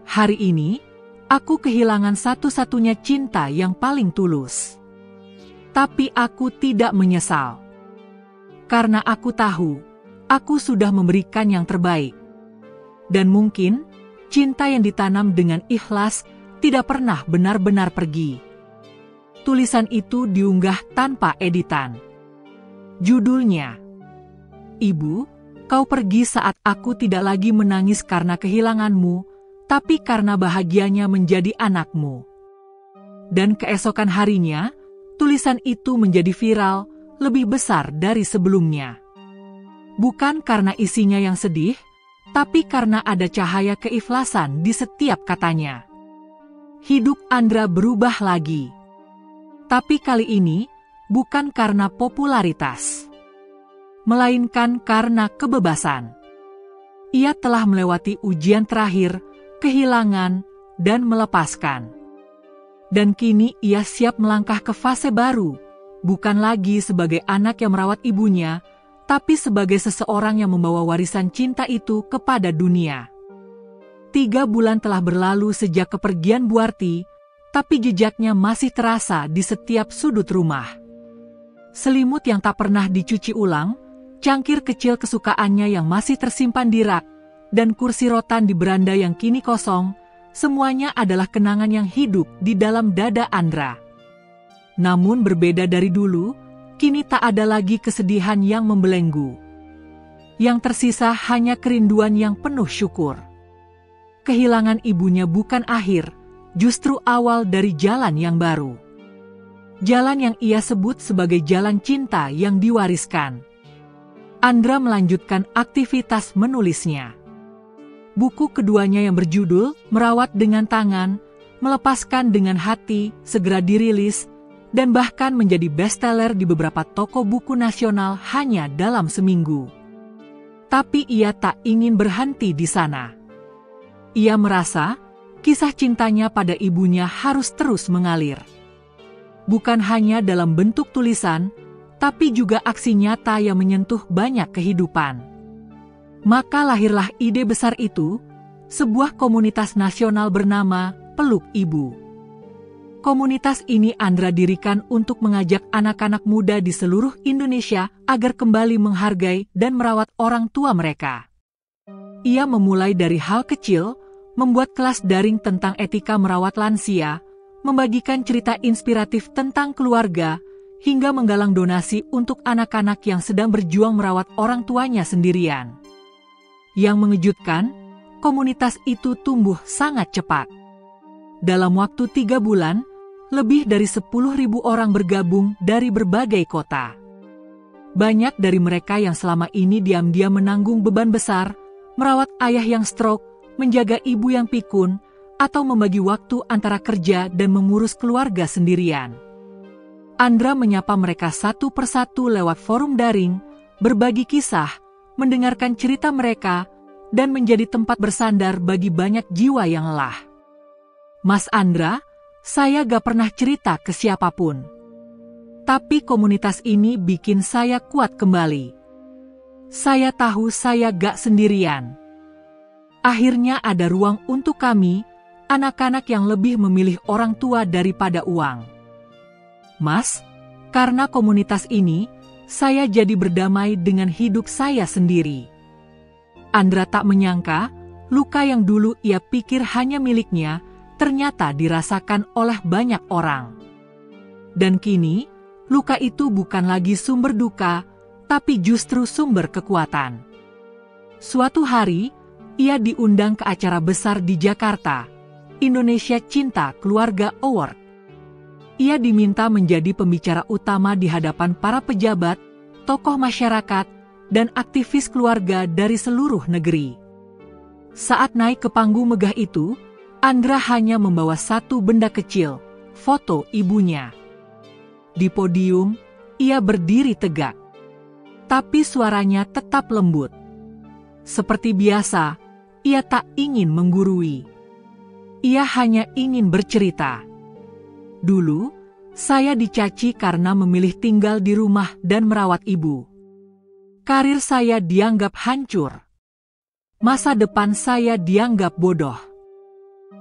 S1: Hari ini, aku kehilangan satu-satunya cinta yang paling tulus. Tapi aku tidak menyesal. Karena aku tahu, aku sudah memberikan yang terbaik. Dan mungkin, cinta yang ditanam dengan ikhlas tidak pernah benar-benar pergi. Tulisan itu diunggah tanpa editan. Judulnya, "Ibu, kau pergi saat aku tidak lagi menangis karena kehilanganmu, tapi karena bahagianya menjadi anakmu." Dan keesokan harinya, tulisan itu menjadi viral, lebih besar dari sebelumnya. Bukan karena isinya yang sedih, tapi karena ada cahaya keikhlasan di setiap katanya. Hidup Andra berubah lagi. Tapi kali ini, bukan karena popularitas, melainkan karena kebebasan. Ia telah melewati ujian terakhir, kehilangan, dan melepaskan. Dan kini ia siap melangkah ke fase baru, bukan lagi sebagai anak yang merawat ibunya, tapi sebagai seseorang yang membawa warisan cinta itu kepada dunia. 3 bulan telah berlalu sejak kepergian Buarti, tapi jejaknya masih terasa di setiap sudut rumah. Selimut yang tak pernah dicuci ulang, cangkir kecil kesukaannya yang masih tersimpan di rak, dan kursi rotan di beranda yang kini kosong, semuanya adalah kenangan yang hidup di dalam dada Andra. Namun berbeda dari dulu, kini tak ada lagi kesedihan yang membelenggu. Yang tersisa hanya kerinduan yang penuh syukur. Kehilangan ibunya bukan akhir, justru awal dari jalan yang baru. Jalan yang ia sebut sebagai jalan cinta yang diwariskan. Andra melanjutkan aktivitas menulisnya. Buku keduanya yang berjudul Merawat dengan Tangan, Melepaskan dengan Hati segera dirilis dan bahkan menjadi bestseller di beberapa toko buku nasional hanya dalam seminggu. Tapi ia tak ingin berhenti di sana. Ia merasa kisah cintanya pada ibunya harus terus mengalir. Bukan hanya dalam bentuk tulisan, tapi juga aksi nyata yang menyentuh banyak kehidupan. Maka lahirlah ide besar itu, sebuah komunitas nasional bernama Peluk Ibu. Komunitas ini Andra dirikan untuk mengajak anak-anak muda di seluruh Indonesia agar kembali menghargai dan merawat orang tua mereka. Ia memulai dari hal kecil, membuat kelas daring tentang etika merawat lansia, membagikan cerita inspiratif tentang keluarga, hingga menggalang donasi untuk anak-anak yang sedang berjuang merawat orang tuanya sendirian. Yang mengejutkan, komunitas itu tumbuh sangat cepat. Dalam waktu 3 bulan, lebih dari 10.000 orang bergabung dari berbagai kota. Banyak dari mereka yang selama ini diam-diam menanggung beban besar, merawat ayah yang stroke, menjaga ibu yang pikun, atau membagi waktu antara kerja dan mengurus keluarga sendirian. Andra menyapa mereka satu persatu lewat forum daring, berbagi kisah, mendengarkan cerita mereka, dan menjadi tempat bersandar bagi banyak jiwa yang lelah. Mas Andra, saya gak pernah cerita ke siapapun. Tapi komunitas ini bikin saya kuat kembali. Saya tahu saya gak sendirian. Akhirnya ada ruang untuk kami, anak-anak yang lebih memilih orang tua daripada uang. Mas, karena komunitas ini, saya jadi berdamai dengan hidup saya sendiri. Andra tak menyangka, luka yang dulu ia pikir hanya miliknya, ternyata dirasakan oleh banyak orang. Dan kini, luka itu bukan lagi sumber duka, tapi justru sumber kekuatan. Suatu hari, ia diundang ke acara besar di Jakarta, Indonesia Cinta Keluarga Award. Ia diminta menjadi pembicara utama di hadapan para pejabat, tokoh masyarakat, dan aktivis keluarga dari seluruh negeri. Saat naik ke panggung megah itu, Andra hanya membawa satu benda kecil, foto ibunya. Di podium, ia berdiri tegak. Tapi suaranya tetap lembut. Seperti biasa, ia tak ingin menggurui. Ia hanya ingin bercerita. Dulu, saya dicaci karena memilih tinggal di rumah dan merawat ibu. Karir saya dianggap hancur. Masa depan saya dianggap bodoh.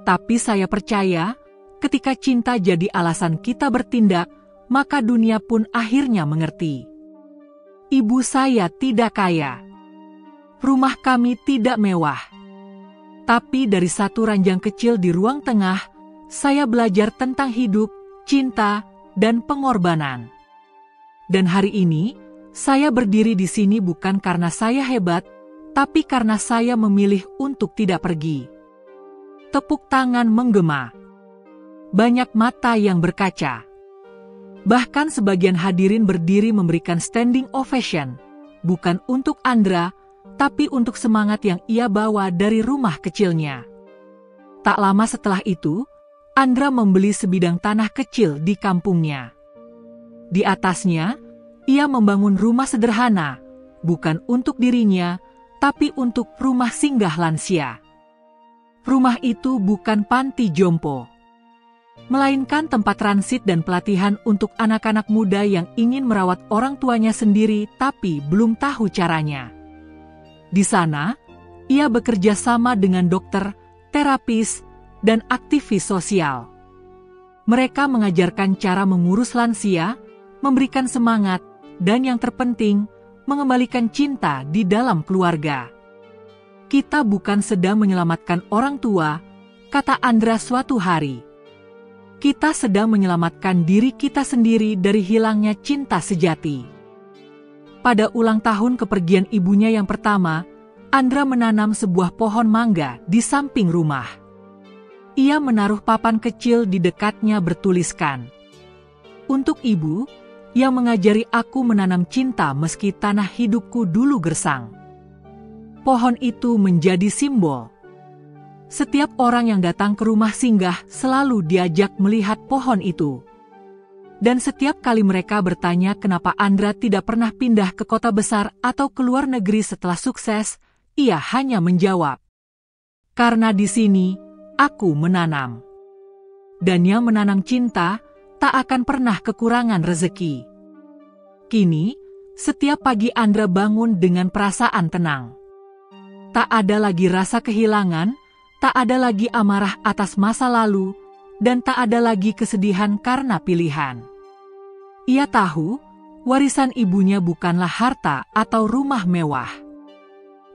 S1: Tapi saya percaya, ketika cinta jadi alasan kita bertindak, maka dunia pun akhirnya mengerti. Ibu saya tidak kaya. Rumah kami tidak mewah. Tapi dari satu ranjang kecil di ruang tengah, saya belajar tentang hidup, cinta, dan pengorbanan. Dan hari ini, saya berdiri di sini bukan karena saya hebat, tapi karena saya memilih untuk tidak pergi. Tepuk tangan menggema. banyak mata yang berkaca. Bahkan sebagian hadirin berdiri memberikan standing ovation, bukan untuk Andra, tapi untuk semangat yang ia bawa dari rumah kecilnya. Tak lama setelah itu, Andra membeli sebidang tanah kecil di kampungnya. Di atasnya, ia membangun rumah sederhana, bukan untuk dirinya, tapi untuk rumah singgah lansia. Rumah itu bukan panti jompo, melainkan tempat transit dan pelatihan untuk anak-anak muda yang ingin merawat orang tuanya sendiri tapi belum tahu caranya. Di sana, ia bekerja sama dengan dokter, terapis, dan aktivis sosial. Mereka mengajarkan cara mengurus lansia, memberikan semangat, dan yang terpenting, mengembalikan cinta di dalam keluarga. Kita bukan sedang menyelamatkan orang tua, kata Andra suatu hari. Kita sedang menyelamatkan diri kita sendiri dari hilangnya cinta sejati. Pada ulang tahun kepergian ibunya yang pertama, Andra menanam sebuah pohon mangga di samping rumah. Ia menaruh papan kecil di dekatnya bertuliskan, "Untuk ibu, yang mengajari aku menanam cinta meski tanah hidupku dulu gersang." Pohon itu menjadi simbol. Setiap orang yang datang ke rumah singgah selalu diajak melihat pohon itu. Dan setiap kali mereka bertanya kenapa Andra tidak pernah pindah ke kota besar atau ke luar negeri setelah sukses, ia hanya menjawab, "Karena di sini, aku menanam. Dan yang menanam cinta, tak akan pernah kekurangan rezeki." Kini, setiap pagi Andra bangun dengan perasaan tenang. Tak ada lagi rasa kehilangan, tak ada lagi amarah atas masa lalu, dan tak ada lagi kesedihan karena pilihan. Ia tahu, warisan ibunya bukanlah harta atau rumah mewah.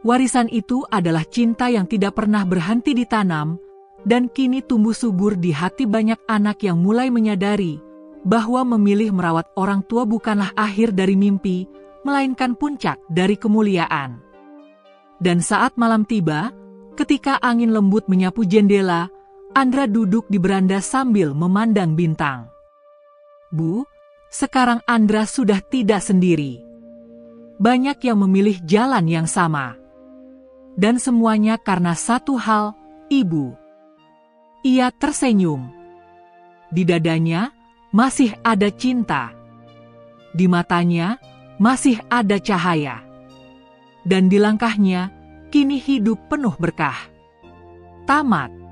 S1: Warisan itu adalah cinta yang tidak pernah berhenti ditanam, dan kini tumbuh subur di hati banyak anak yang mulai menyadari bahwa memilih merawat orang tua bukanlah akhir dari mimpi, melainkan puncak dari kemuliaan. Dan saat malam tiba, ketika angin lembut menyapu jendela, Andra duduk di beranda sambil memandang bintang. "Bu, sekarang Andra sudah tidak sendiri. Banyak yang memilih jalan yang sama. Dan semuanya karena satu hal, Ibu." Ia tersenyum. Di dadanya masih ada cinta. Di matanya masih ada cahaya. Dan di langkahnya kini hidup penuh berkah. Tamat.